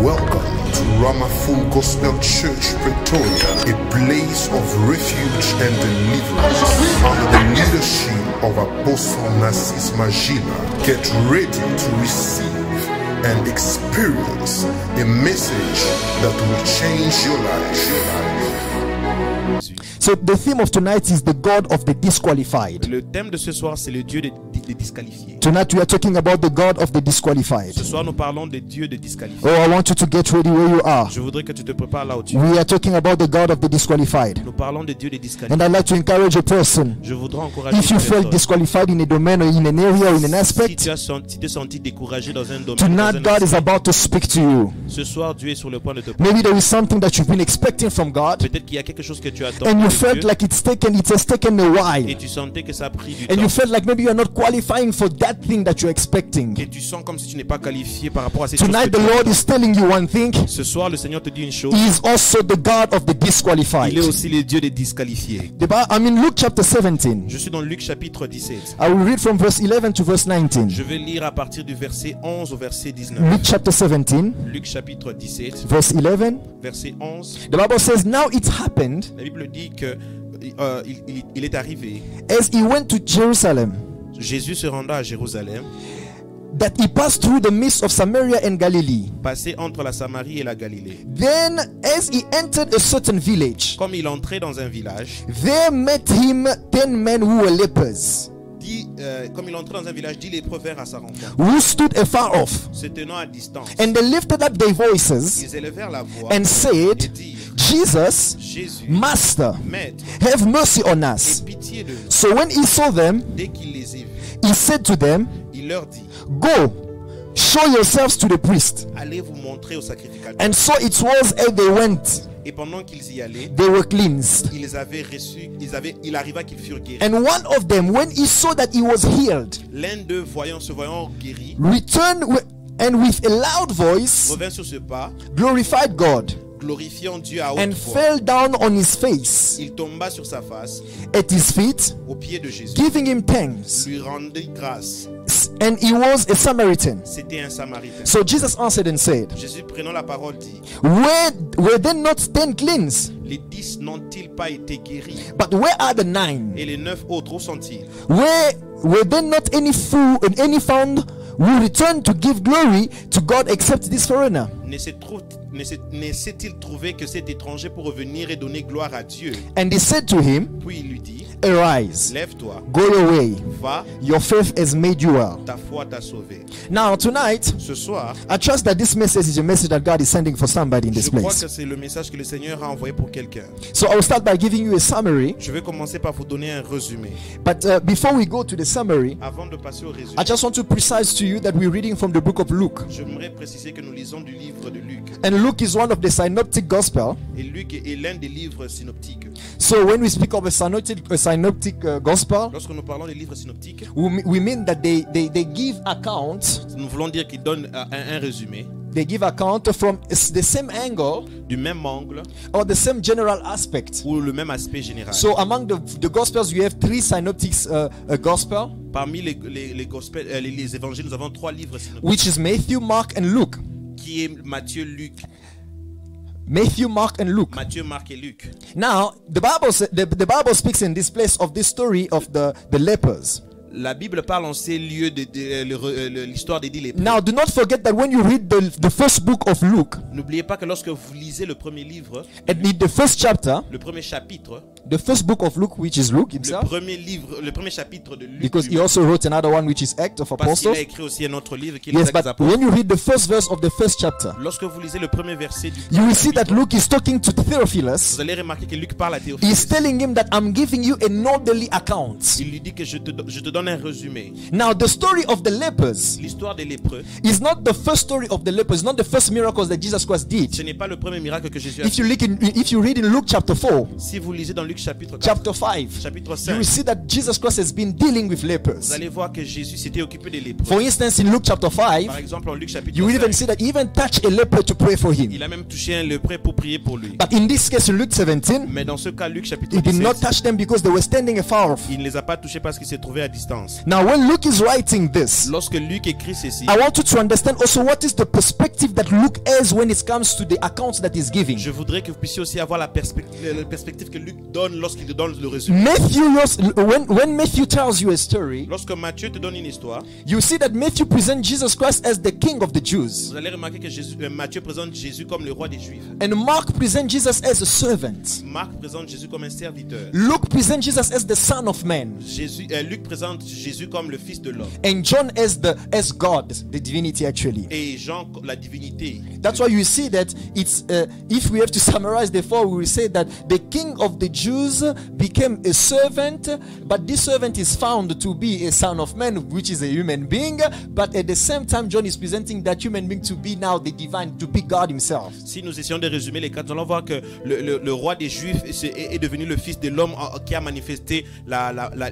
Welcome to Rama Full Gospel Church, Pretoria, a place of refuge and deliverance under the leadership of Apostle Narcisse Magila. Get ready to receive and experience a message that will change your life. So the theme of tonight is the God of the disqualified. Le thème de ce soir, c'est le Dieu des disqualifiés. Tonight we are talking about the God of the disqualified. Ce soir, nous parlons des dieux des disqualifiés. Oh, I want you to get ready where you are. Je voudrais que tu te prépares là où tu es. We are talking about the God of the disqualified. Nous parlons des dieux des disqualifiés. And I'd like to encourage a person. Je voudrais encourager If you une felt personne. disqualified in a domain or in an area or in an Si aspect, tu t'es senti découragé dans un domaine, tonight dans un God is aspect, about to speak to you. ce soir, Dieu est sur le point de te parler. Maybe there is something that you've been expecting from God, Peut-être qu'il y a quelque chose que tu attends and you de felt Dieu, like it has taken a while, et tu sentais que ça a pris du and you temps. felt like maybe you are not qualifying for that thing that you're expecting. Et tu sens comme si tu n'es pas qualifié par rapport à ces choses. Tonight que the tu Lord attends. is telling you one thing. Ce soir, le Seigneur te dit une chose. He is also the God of the disqualified. Il est aussi le Dieu des disqualifiés. I'm in Luke chapter 17. Je suis dans Luc chapitre 17. I will read from verse 11 to verse 19. Je vais lire à partir du verset 11 au verset 19. Luke chapter 17, Luc chapitre 17, verse 11. verset 11. The Bible says, "Now it happened La Bible dit que il est arrivé. as he went to Jerusalem Jésus se renda à Jérusalem, that he passed through the midst of Samaria and Galilee. passé entre la Samarie et la Galilée. Then, as he entered a certain village, Comme il entrait dans un village, there met him 10 men who were lepers, comme il entrait dans un village, 10 lépreux vinrent à sa rencontre, who stood afar off, se tenant à distance. and they lifted up their voices Ils élevèrent la voix and et said, dirent, Jesus, Jésus, Master, Maître, have mercy on aie us. pitié de nous. So when he saw them, Dès qu'il les a vus, he said to them, il leur dit, Go, show yourselves to the priest. allez vous montrer au sacrificateur. And so it was as they went, Et pendant qu'ils y allaient, they were cleansed. ils les avaient reçus, il arriva qu'ils furent guéris. And one of them, when he saw that he was healed, L'un d'eux, se voyant guéri, returned and with a loud voice revint sur ce pas, glorified God glorifiant Dieu à haute and voix. fell down on his face Il tomba sur sa face, at his feet, aux pieds de Jésus, giving him thanks. lui rendit grâce. And he was a Samaritan. C'était un Samaritain. So Jesus answered and said, Jésus, prenant la parole, dit, Were then not 10 cleansed? les 10 n'ont-ils pas été guéris? But where are the 9? Et les 9 autres, où sont-ils? Were then not any found who returned to give glory to God except this foreigner? Ne s'est-il trouvé que cet étranger pour revenir et donner gloire à Dieu? And he said to him, Puis il lui dit, Arise, lève-toi, go your way, va, your faith has made you well. ta foi t'a sauvé. Now tonight, Ce soir, I trust that this message is a message that God is sending for somebody in je this crois place. que c'est le message que le Seigneur a envoyé pour quelqu'un. So I will start by giving you a summary. Je vais commencer par vous donner un résumé. But before we go to the summary, Avant de passer au résumé, I just want to precise to you that we're reading from the book of Luke. j'aimerais préciser que nous lisons du livre de Luc. And Luke is one of the synoptic gospel. Et Luc est l'un des livres synoptiques. So when we speak of a synoptic gospel, Lorsque nous parlons des livres synoptiques, we mean that they give account. nous voulons dire qu'ils donnent un résumé They give account from the same angle du même angle or the same general aspect. ou le même aspect général. So among the gospels, we have 3 synoptic gospel, Parmi les évangiles, nous avons 3 livres synoptiques, which is Matthew, Mark, and Luke. qui est Matthieu, Luc, Matthew, Mark, and Luke. Matthieu, Marc et Luc. Now, the Bible speaks in this place of this story of the lepers. La Bible parle en ces lieux de l'histoire des 10 lépreux. Now, do not forget that when you read the first book of Luke, N'oubliez pas que lorsque vous lisez le premier livre, and in the first chapter, le premier chapitre, the first book of Luke, which is Luke himself, le premier chapitre de Luc, because he also wrote another one which is Acts of parce qu'il Apostles. a écrit aussi un autre livre qui est les Yes, Actes des but Apôtres. when you read the first verse of the first chapter, Lorsque vous lisez le premier verset du you will see chapitre, that Luke is talking to Theophilus. vous allez remarquer que Luc parle à Théophile. He's telling him that I'm giving you an orderly account. Il lui dit que je te donne un résumé. Now, the story of the lepers L'histoire des lépreux, is not the first story of the lepers, it's not the first miracles that Jesus Christ ce did. n'est pas le premier miracle que Jésus a If fait. you read in Luke chapter 4, Si vous lisez dans Luc Luc chapitre 4, chapter 5, chapitre you 5, will see that Jesus Christ has been dealing with vous lepers. allez voir que Jésus s'était occupé des lépreux. For instance, in Luke chapter 5, Par exemple, en Luc chapitre you will even 5, see that he even touched a leper to pray for him. il a même touché un lépreux pour prier pour lui. But in this case, in Luke 17, Mais dans ce cas, Luc chapitre he did not 17, touch them because they were standing afar off. il ne les a pas touchés parce qu'il s'est trouvé à distance. Now, when Luke is writing this, Lorsque Luc écrit ceci, I want you to understand also what is the perspective that Luke has when it comes to the accounts that he's giving. je voudrais que vous puissiez aussi avoir la perspective que Luc donne lorsqu'il donne le résumé. When Matthew tells you a story, Lorsque Matthieu te donne une histoire, you see that Matthew presents Jesus Christ as the king of the Jews, vous allez remarquer que Matthieu présente Jésus comme le roi des Juifs. and Mark presents Jesus as a servant. Marc présente Jésus comme un serviteur. Luke presents Jesus as the Son of Man, Luc présente Jésus comme le Fils de l'homme. and John as God, the divinity actually. Et Jean, la divinité. That's why you see that it's if we have to summarize the four, we will say that the king of the Jews became a servant, but this servant is found to be a son of man, which is a human being, but at the same time John is presenting that human being to be now the divine, to be God himself. Si nous essayons de résumer les quatre, nous allons voir que le roi des Juifs est devenu le Fils de l'homme qui a manifesté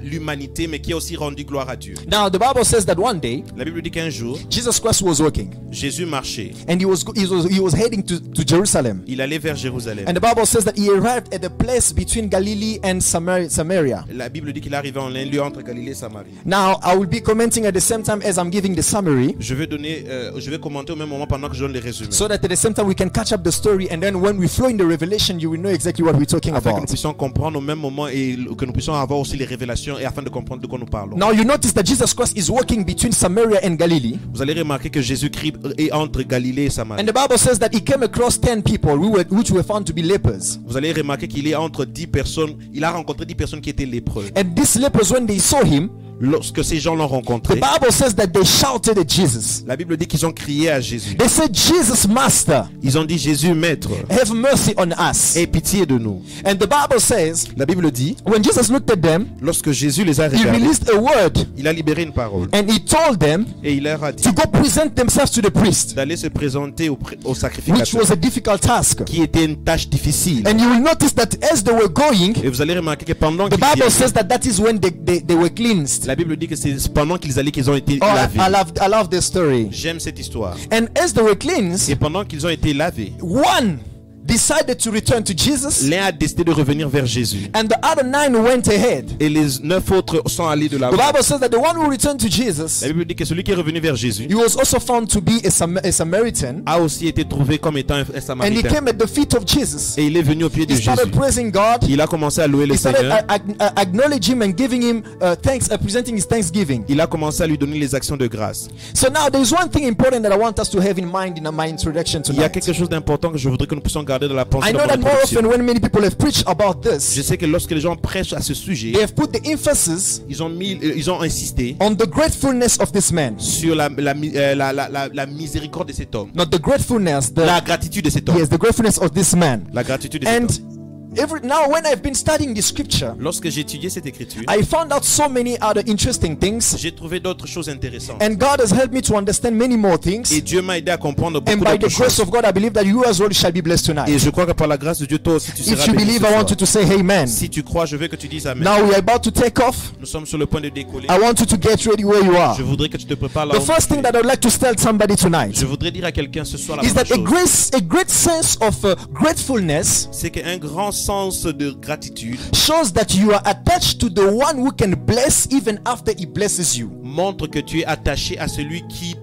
l'humanité, mais qui a aussi rendu gloire à Dieu. Now the Bible says that one day La Bible dit qu'un jour, Jesus Christ was walking Jésus marchait. and he was heading to Jerusalem. Il allait vers Jérusalem. And the Bible says that he arrived at a place between Galilee and Samaria. La Bible dit qu'il est arrivé en un lieu entre Galilée et Samarie. Now I will be commenting at the same time as I'm giving the summary, Je vais commenter au même moment pendant que je donne les résumés. so that at the same time we can catch up the story, and then when we flow in the revelation you will know exactly what we're talking Afin que nous about. puissions comprendre au même moment et que nous puissions avoir aussi les révélations et afin de comprendre de quoi nous parlons. Now you notice that Jesus Christ is walking between Samaria and Galilee, Vous allez remarquer que Jésus-Christ est entre Galilée et Samarie. and the Bible says that he came across 10 people which were found to be lepers. Vous allez remarquer qu'il est entre 10 personnes. Il a rencontré 10 personnes qui étaient lépreux. And these lepers, when they saw him, Lorsque ces gens l'ont the rencontré, Bible says that they shouted at Jesus. la Bible dit qu'ils ont crié à Jésus. They said, "Jesus, Master, Ils ont dit, Jésus, Maître, have mercy on us." aie pitié de nous. And the Bible says, La Bible dit, when Jesus looked at them, lorsque Jésus les a he regardés, released a word, il a libéré une parole. and he told them Et il leur a dit to go present themselves to the priest, d'aller se présenter au which sacrificateur, was a difficult task. qui était une tâche difficile. And you will notice that as they were going, Et vous allez remarquer que pendant the qu'ils y Bible allaient, says that is when they were cleansed. la Bible dit que c'est pendant qu'ils allaient qu'ils ont été Oh, lavés. I love this story. J'aime cette histoire. And as they were cleansed, Et pendant qu'ils ont été lavés, one decided to return to Jesus, l'un a décidé de revenir vers Jésus. and the other 9 went ahead. Et les 9 autres sont allés de The l'avant. Bible says that the one who returned to Jesus, La Bible dit que celui qui est revenu vers Jésus he was also found to be a Samaritan, a aussi été trouvé comme étant un and he Samaritain. came at the feet of Jesus. Et il est venu au pied de He Jésus. started praising God. Il a commencé à louer le He started Seigneur. acknowledging him and giving him thanks, presenting his thanksgiving. Il a commencé à lui donner les actions de grâce. So now there's one thing important that I want us to have in mind in my introduction Il y a tonight. quelque chose d'important que je voudrais que nous puissions garder dans la pensée I de know mon that more introduction. often when many people have preached about Je this, sais que lorsque les gens prêchent à ce sujet, they have put the emphasis ils ont insisté on the gratefulness of this man. sur la miséricorde de cet homme. Not the gratefulness, La gratitude de cet homme. yes, the gratefulness of this man. La gratitude de cet And homme. now when I've been studying the scripture, Lorsque j'ai étudié cette écriture, I found out so many other interesting things, j'ai trouvé d'autres choses intéressantes. and God has helped me to understand many more Et things. Dieu m'a aidé à comprendre And beaucoup by the d'autres grace choses. of God, I believe that you as well shall be blessed Et tonight. je crois que par la grâce de Dieu, toi aussi tu seras If you béni believe, ce I soir. want you to say amen. Si tu crois, je veux que tu dises Amen. Now we are about to take off. Nous sommes sur le point de décoller. I want you to get ready where you are. Je voudrais que tu te prépares là. The first thing that I'd like to tell somebody tonight Je voudrais dire à quelqu'un ce soir la is première that chose. a great sense of gratefulness C'est qu'un grand sens de gratitude shows that you are attached to the one who can bless even after he blesses you. montre que tu es attaché à celui qui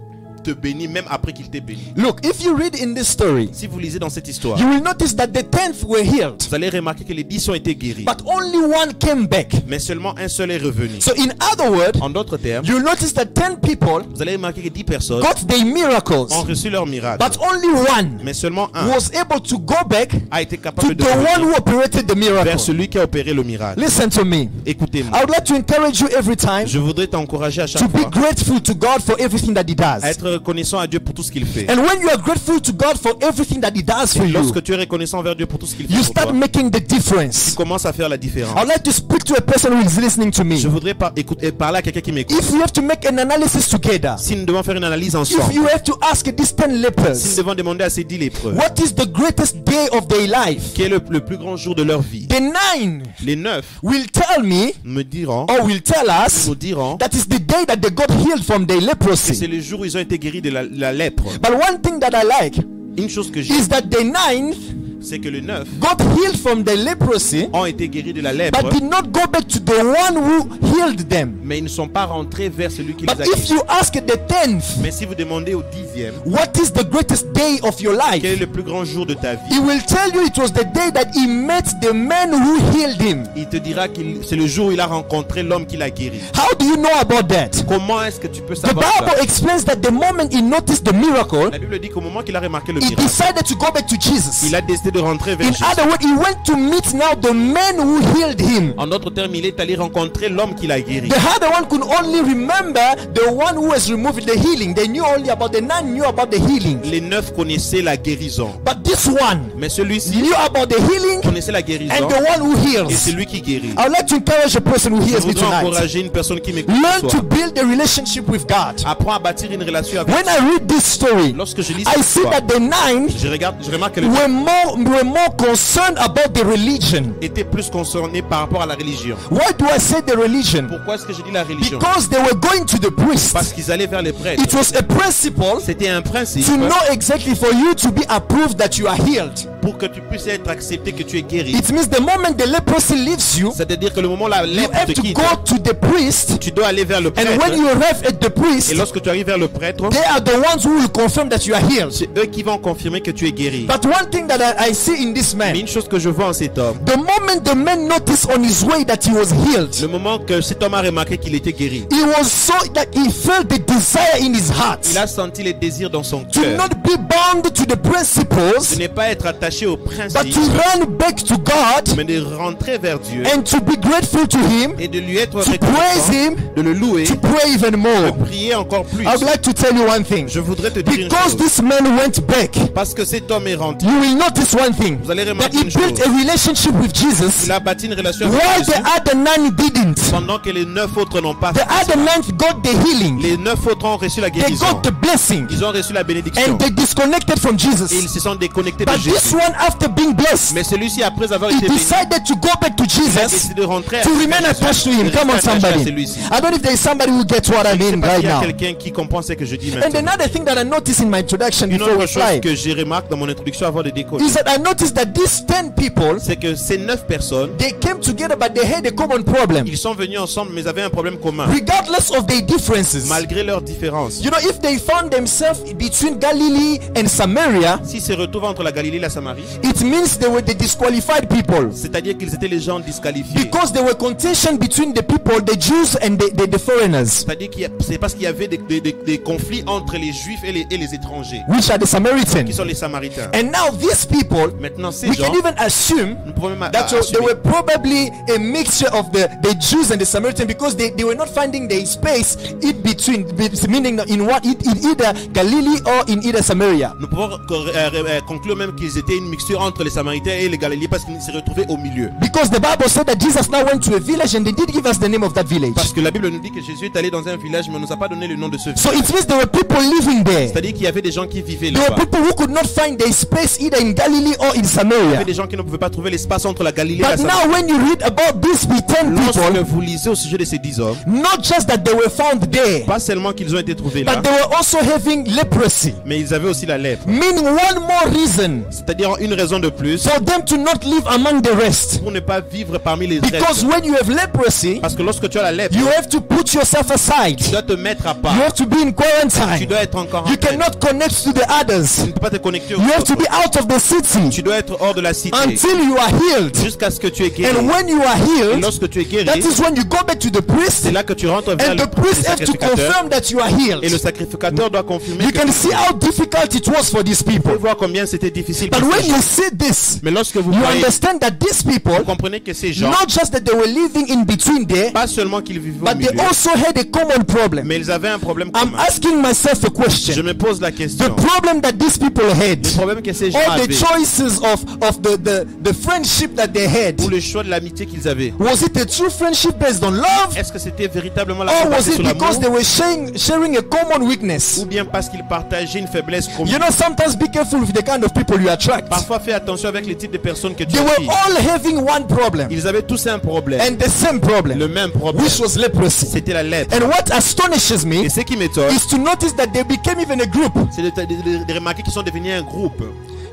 te bénit même après qu'il t'ait béni. Look, if you read in this story, Si vous lisez dans cette histoire, you will notice that the 10th were healed, vous allez remarquer que les 10 ont été guéris. but only one came back. Mais seulement un seul est revenu. So in other words, En d'autres termes, you will notice that 10 people vous allez remarquer que 10 personnes got their miracles, ont reçu leur miracle. but only one Mais seulement un was able to go back a été to capable de the one revenir who operated the vers miracle. celui qui a opéré le miracle. Listen to me. Écoutez-moi. I would like to encourage you every time Je voudrais t'encourager à to chaque be fois grateful to God for everything that he à does. être reconnaissant à Dieu pour tout ce qu'il fait. And when you are grateful to God for everything that He does for you, Lorsque tu es reconnaissant envers Dieu pour tout ce qu'il fait you pour toi, start making the tu difference. commences à faire la différence. I'd like to speak to a person who is listening to me. Je voudrais parler à quelqu'un qui m'écoute. If we have to make an analysis together, Si nous devons faire une analyse if ensemble, you have to ask these 10 si nous lepers, devons demander à ces 10 lépreux, what is the greatest day of their life? quel est le plus grand jour de leur vie, The 9 les 9 will tell me, me diront, or will tell us, nous diront that is the day that they got healed from their que c'est leprosy. le jour où ils ont été guéris de la lèpre. But one thing that I like Une chose que j'aime, is that the 9 c'est que les 9 got healed from their leprosy, ont été guéris de la lèpre, but did not go back to the one who healed them. mais ils ne sont pas rentrés vers celui qui But les a if guéris. you ask the 10th, Mais si vous demandez au 10e, what is the greatest day of your quel est life? le plus grand jour de ta vie, He will tell you it was the day that he met the man who healed him. il te dira que c'est le jour où il a rencontré l'homme qui l'a guéri. How do you know about that? Comment est-ce que tu peux The savoir Bible ça? explains that the moment he noticed the miracle, La Bible dit qu'au moment qu'il a remarqué le he miracle, decided to go back to Jesus. il a décidé de rentrer vers In Jésus. other words, he went to meet now the man who healed him. En d'autres termes, il est allé rencontrer l'homme qui l'a guéri. The other one could only remember the one who has removed the healing. They knew only about the 9 knew about the healing. Les 9 connaissaient la guérison. But this one Mais celui-ci knew about the healing connaissait la and guérison the one who et c'est heals. lui qui guérit. I would like to encourage a person who Je hears me voudrais tonight. encourager une personne qui m'écoute Learn ce to soir. build a relationship with God. Apprends à bâtir une relation avec When Dieu. I read this story, Lorsque je lis I cette see histoire, that the 9 je remarque que les were more concerned about the religion. étaient plus concernés par rapport à la religion. Why do I say the religion? Pourquoi est-ce que je dis la religion? Because they were going to the priest. Parce qu'ils allaient vers les prêtres. It was a principle C'était un principe to know exactly for you to be approved that you are healed. pour que tu puisses être accepté que tu es guéri. It means the moment the leprosy leaves you, C'est-à-dire que le moment où la you lèpre have te to quitte, go to the priest, tu dois aller vers le and prêtre. when you arrive at the Et priest, lorsque tu arrives vers le prêtre, they are the ones who will confirm that you are healed. c'est eux qui vont confirmer que tu es guéri. But one thing that I see in this Mais man, une chose que je vois en cet homme, the moment the man noticed on his way that he was healed, le moment que cet homme a remarqué qu'il était guéri, he was so that he felt the desire in his heart il a senti les désirs dans son to cœur. not be bound to the De principles, ne pas être attaché au but principe, to run back to God mais de rentrer vers Dieu and to be grateful to Him, et de lui être to praise reconnaissant, Him, de le louer, to pray even de more. prier encore plus. I would like to tell you one thing. Je voudrais te dire une Because chose. this man went back, Parce que cet homme est rentré, you will notice one thing. vous allez That remarquer he une chose. built a relationship with Jesus Il a bâti une relation avec while the Jésus other 9 didn't. pendant que les 9 autres n'ont pas The fait. other 9 got the healing. Les 9 autres ont reçu la They guérison. got the blessing. Ils ont reçu la bénédiction. And they disconnected from Et ils Jesus. se sont déconnectés de But this Jésus. one, after being blessed, Mais celui-ci, après avoir he été béni, decided to go back to il a Jesus décidé de rentrer to remain attached to Him. Come on, à somebody. celui-ci. I don't know if there is somebody who gets what I Je sais mean pas right s'il y a now. quelqu'un qui comprend ce que je dis And maintenant. another thing that I noticed in my introduction Une before we autre chose fly que j'ai remarqué dans mon introduction avant de décoller, is that I noticed that these 10 people, c'est que ces 9 personnes, they came together but they had a common problem. ils sont venus ensemble mais avaient un problème commun. Regardless of their differences. Malgré leurs différences. You know, if they found themselves between Galilee and Samaria, S'ils se retrouvent entre la Galilée et la Samarie, it means they were the disqualified people. c'est-à-dire qu'ils étaient les gens disqualifiés. Because there were contention between the people, the Jews and the foreigners, C'est-à-dire que c'est parce qu'il y avait des conflits entre les Juifs et les étrangers, which are the Samaritans. qui sont les Samaritains. And now these people, Maintenant, ces we gens, can even assume nous pouvons même that they assumer were probably a mixture of the Jews and the Samaritans because they were not finding their space in between, meaning in either Galilee or in either Samaria. nous pouvons conclure même qu'ils étaient une mixture entre les Samaritains et les Galiléens parce qu'ils se retrouvaient au milieu. Because the Bible said that Jesus now went to a village and they did give us the name of that village. Parce que la Bible nous dit que Jésus est allé dans un village mais ne nous a pas donné le nom de ce village. So it means there were people living there. C'est-à-dire qu'il y avait des gens qui vivaient There were là-bas. people who could not find their space either in Galilee or in Il y Samaria. avait des gens qui ne pouvaient pas trouver l'espace entre la Galilée et la But Samarie. now when you read about these 10 Lorsque people, vous lisez au sujet de ces 10 hommes, not just that they were found there, pas seulement qu'ils ont été trouvés là, but they were also having leprosy. mais ils avaient aussi la lèpre. Meaning one more reason C'est-à-dire une raison de plus for them to not live among the rest. pour ne pas vivre parmi les Because restes. when you have leprosy, Parce que lorsque tu as la lèpre, you have to put yourself aside. tu dois te mettre à part. You have to be in Tu quarantine. dois être encore en You train. cannot connect to the Tu others. ne peux pas te connecter aux You have to autres. be out of the city city Tu dois être hors de la cité until you are healed. jusqu'à ce que tu es guéri. And when you are Et healed, lorsque tu es guéri, that is when you go back to the priest, c'est là que tu rentres vers and le the priest have to sacrificateur. confirm that you are Et healed. le sacrificateur doit confirmer You que can tu see es guéri. how difficult it was for these Vous pouvez people. voir combien c'était difficile But pour when ces you gens. see this, Mais lorsque vous you voyez, understand that these vous people, comprenez que ces gens, not just that they were living in between there, pas seulement qu'ils vivaient au but they milieu, also had a common problem. mais ils avaient un problème I'm commun. asking myself a Je question. me pose la The question. problem that these people had, Le problème que ces gens or the avaient, choices of the friendship that they had, ou le choix de l'amitié qu'ils avaient, was it a true friendship based on love, est-ce que c'était véritablement la or was basée it sur because they l'amour, were sharing a common weakness? ou bien parce qu'ils partageaient une faiblesse You commune? know, sometimes be careful with the kind of people you attract. Parfois, fais attention avec les types de personnes que tu They were attires. all having one problem, Ils avaient tous un problème, and the same problem, le même problème. which was leprosy. C'était la lèpre. And what astonishes me Et ce qui m'étonne, is to notice that they became even a group. c'est de remarquer qu'ils sont devenus un groupe.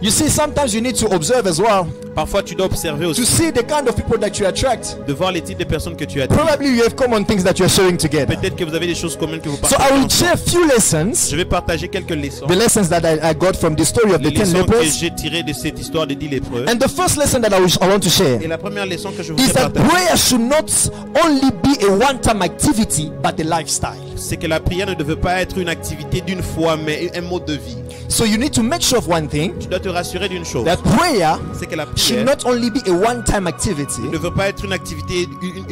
You see, sometimes you need to observe as well Parfois, tu dois observer to aussi, see the kind of people that you attract. de voir les types de personnes que tu attires. Probably you have common things that you are sharing together. Peut-être que vous avez des choses communes que vous So I partagez will ensemble. share a few lessons, Je vais partager quelques leçons. the lessons that I got from the story of Les the 10 leçons que lepers. j'ai tirées de cette histoire des 10 lépreux. And the first lesson that I want to share Et la première leçon que je is voudrais that partager, prayer should not only be a one-time activity, but a lifestyle. c'est que la prière ne devait pas être une activité d'une fois, mais un mode de vie. So you need to make sure of one thing, Tu dois te rassurer d'une chose, that prayer c'est que la should prière not only be a one-time activity, ne veut pas être une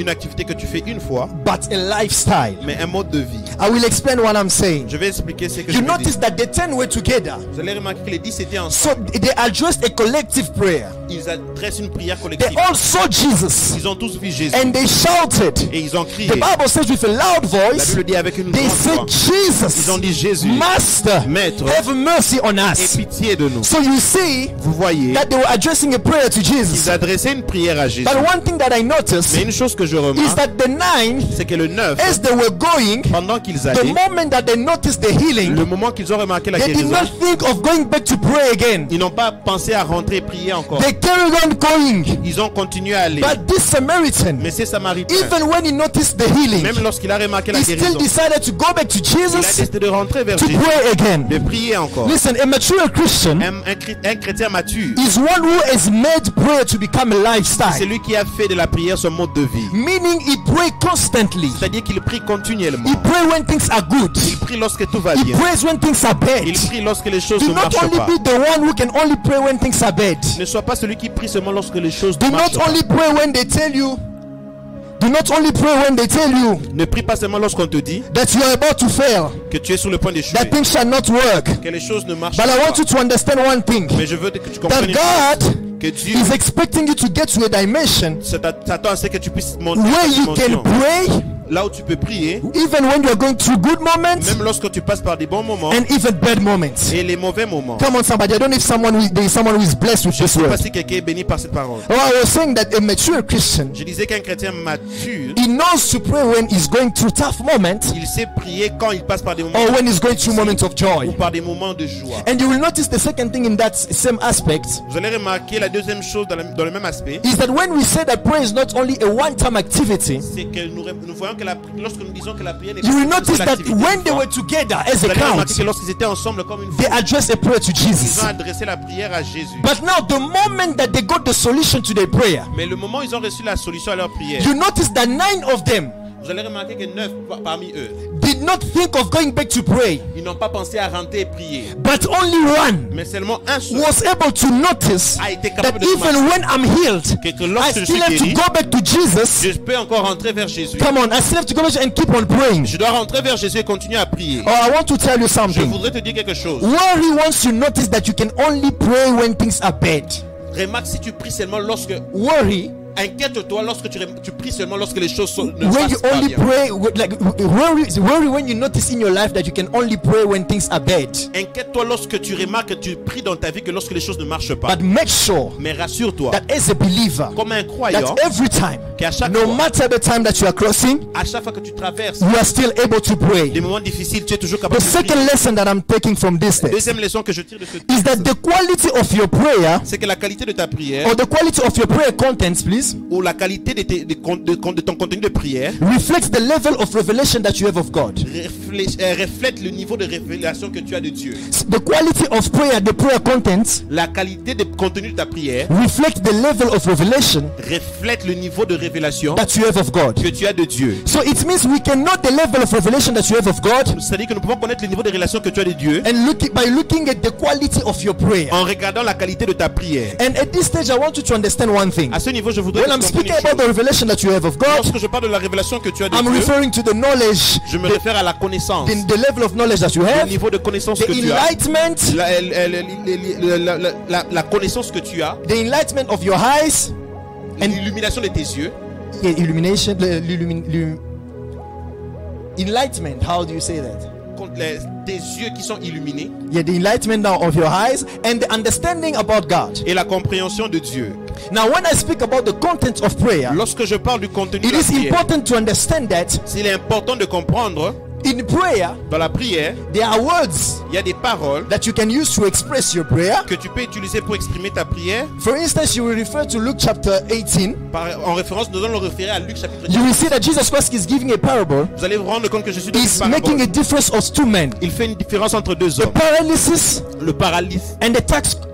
activité que tu fais une fois, but a lifestyle. mais un mode de vie. I will explain what I'm saying. Je vais expliquer ce que You je veux dire. notice that the 10 were together. Vous allez remarquer que les 10 étaient ensemble. So they addressed a collective prayer. Ils adressent une prière They collective. all saw Jesus Ils ont tous vu Jésus and they shouted. et ils ont crié. The Bible says with a loud La voice, Bible dit avec une they grande voix. said, Ils ont Jesus, dit Jésus, Master, Maître, have mercy on aie us. pitié de nous. So you see Vous voyez, that they were addressing a prayer to ils Jesus. adressaient une prière à Jésus. But one thing that I noticed Mais une chose que je is remarque, that the 9, c'est que le 9, as they were going, pendant qu'ils the allaient, moment that they noticed the healing, le moment qu'ils ont remarqué la they did guérison, not think of going back to pray again. ils n'ont pas pensé à rentrer et prier encore. They carried on going. Ils ont continué à aller. But this Samaritan, Mais ces Samaritains, even when he noticed the healing, même lorsqu'il a remarqué la he still guérison, decided to go back to il a Jesus décidé de rentrer vers to Jésus, pray again. de prier encore. Listen, a mature Christian Un chrétien mature, is one who has made prayer to become a c'est lifestyle, lui qui a fait de la prière son mode de vie. meaning he pray constantly. C'est-à-dire qu'il prie continuellement. He pray when things are good. Il prie lorsque tout va He bien. prays when things are bad. Il prie lorsque les choses Do ne not marchent only pas. be the one who can only pray when things are bad. Ne sois pas celui qui prie seulement lorsque les choses Do ne marchent not pas. only pray when they tell you. Do not only pray when they tell you Ne prie pas seulement lorsqu'on te dit that you are about to fail, que tu es sur le point d'échouer, that things shall not work. que les choses ne marchent But I pas. want you to understand one thing, Mais je veux que tu that comprennes une chose, God que Dieu is expecting you to get to a dimension s'attend à ce que tu puisses monter where à you cette can dimension. pray Là où tu peux prier, even when you are going through good moments même lorsque tu passes par des bons moments and even bad moments. et les mauvais moments. Come on, somebody. I don't know if there is someone who is blessed with Je ne this sais pas word. si quelqu'un est béni par cette parole. Oh, I was saying that a mature Christian, Je disais qu'un chrétien mature, he knows to pray when he's going through tough moments il sait prier quand il passe par des moments or when he's going through moments of ou joy. par des moments de joie. And you will notice the second thing in that same aspect Vous allez remarquer la deuxième chose dans le même aspect, is that when we say that prayer is not only a one-time activity, c'est que nous voyons que lorsque nous disons que la prière n'est you will pas notice une that activité when une they fois, were together as vous a allez remarquer que count, lorsqu'ils étaient ensemble comme une they fois, addressed a prayer to ils Jesus. ont adressé la prière à Jésus. But now, the moment that they got the solution to their prayer, Mais le moment où ils ont reçu la solution à leur prière, you notice that 9 of them vous allez remarquer que 9 parmi eux, did not think of going back to pray, ils n'ont pas pensé à rentrer et prier. but only one Mais seulement un seul was able to notice a été that capable de even when I'm healed, que I lorsque je still suis have to guéri, go back to Jesus. je peux encore rentrer vers Jésus. Come on, I still have to go back and keep on praying. Je dois rentrer vers Jésus et continuer à prier. Oh, I want to tell you Je something. voudrais te dire quelque chose. Worry once you notice that you can only pray when things are bad. Remarque si tu pries seulement lorsque... Worry Inquiète-toi lorsque tu pries seulement lorsque les choses ne when passent you pas only bien. pray, worry when you notice in your life that you can only pray when things are bad. Inquiète-toi lorsque tu remarques que tu pries dans ta vie que lorsque les choses ne marchent pas. But make sure Mais rassure-toi, that as a believer, comme un croyant, that every time, qu'à chaque no fois, matter the time that you are crossing, à chaque fois que tu traverses you are still able to pray. des moments difficiles, tu es toujours The capable de second prier. lesson that I'm taking from this text Deuxième leçon que je tire de ce is that texte, the quality of your prayer, c'est que la qualité de ta prière, or the quality of your prayer contents, please, prayers ou la qualité de ton contenu de prière reflects the level of revelation that you have of God. reflète le niveau de révélation que tu as de Dieu. The quality of prayer, the prayer content, La qualité de contenu de ta prière reflect the level of revelation reflète le niveau de révélation that you have of God. que tu as de Dieu. So it means we can know the level of revelation that you have of God C'est-à-dire que nous pouvons connaître le niveau de relation que tu as de Dieu and by looking at the quality of your prayer. en regardant la qualité de ta prière. And at this stage, I want you to understand one thing. À ce niveau, je voudrais When que I'm tu comprennes speaking une about the chose. revelation that you have of God, Lorsque je parle de la révélation que tu as de I'm Dieu, referring to the knowledge, je me réfère à la connaissance, the level of knowledge that you le have, niveau de connaissance the que tu as, enlightenment, la connaissance que tu as, the enlightenment of your eyes, and l'illumination de tes yeux, illumination, enlightenment. How do you say that? tes yeux qui sont illuminés Yeah, the enlightenment now of your eyes and the understanding about God. et la compréhension de Dieu. Now, when I speak about the content of prayer, Lorsque je parle du contenu it de la is prière, important to understand that il est important de comprendre in prayer, dans la prière, there are words il y a des paroles that you can use to express your prayer. que tu peux utiliser pour exprimer ta prière. For instance, you will refer to Luke chapter 18. En référence, nous allons le référer à Luc chapitre You 10. will see that Jesus Christ is giving a parable. Vous allez vous rendre compte que Jésus donne He's une making parabole. a difference of two men, Il fait une différence entre deux the hommes. paralysis Le paralyse, and the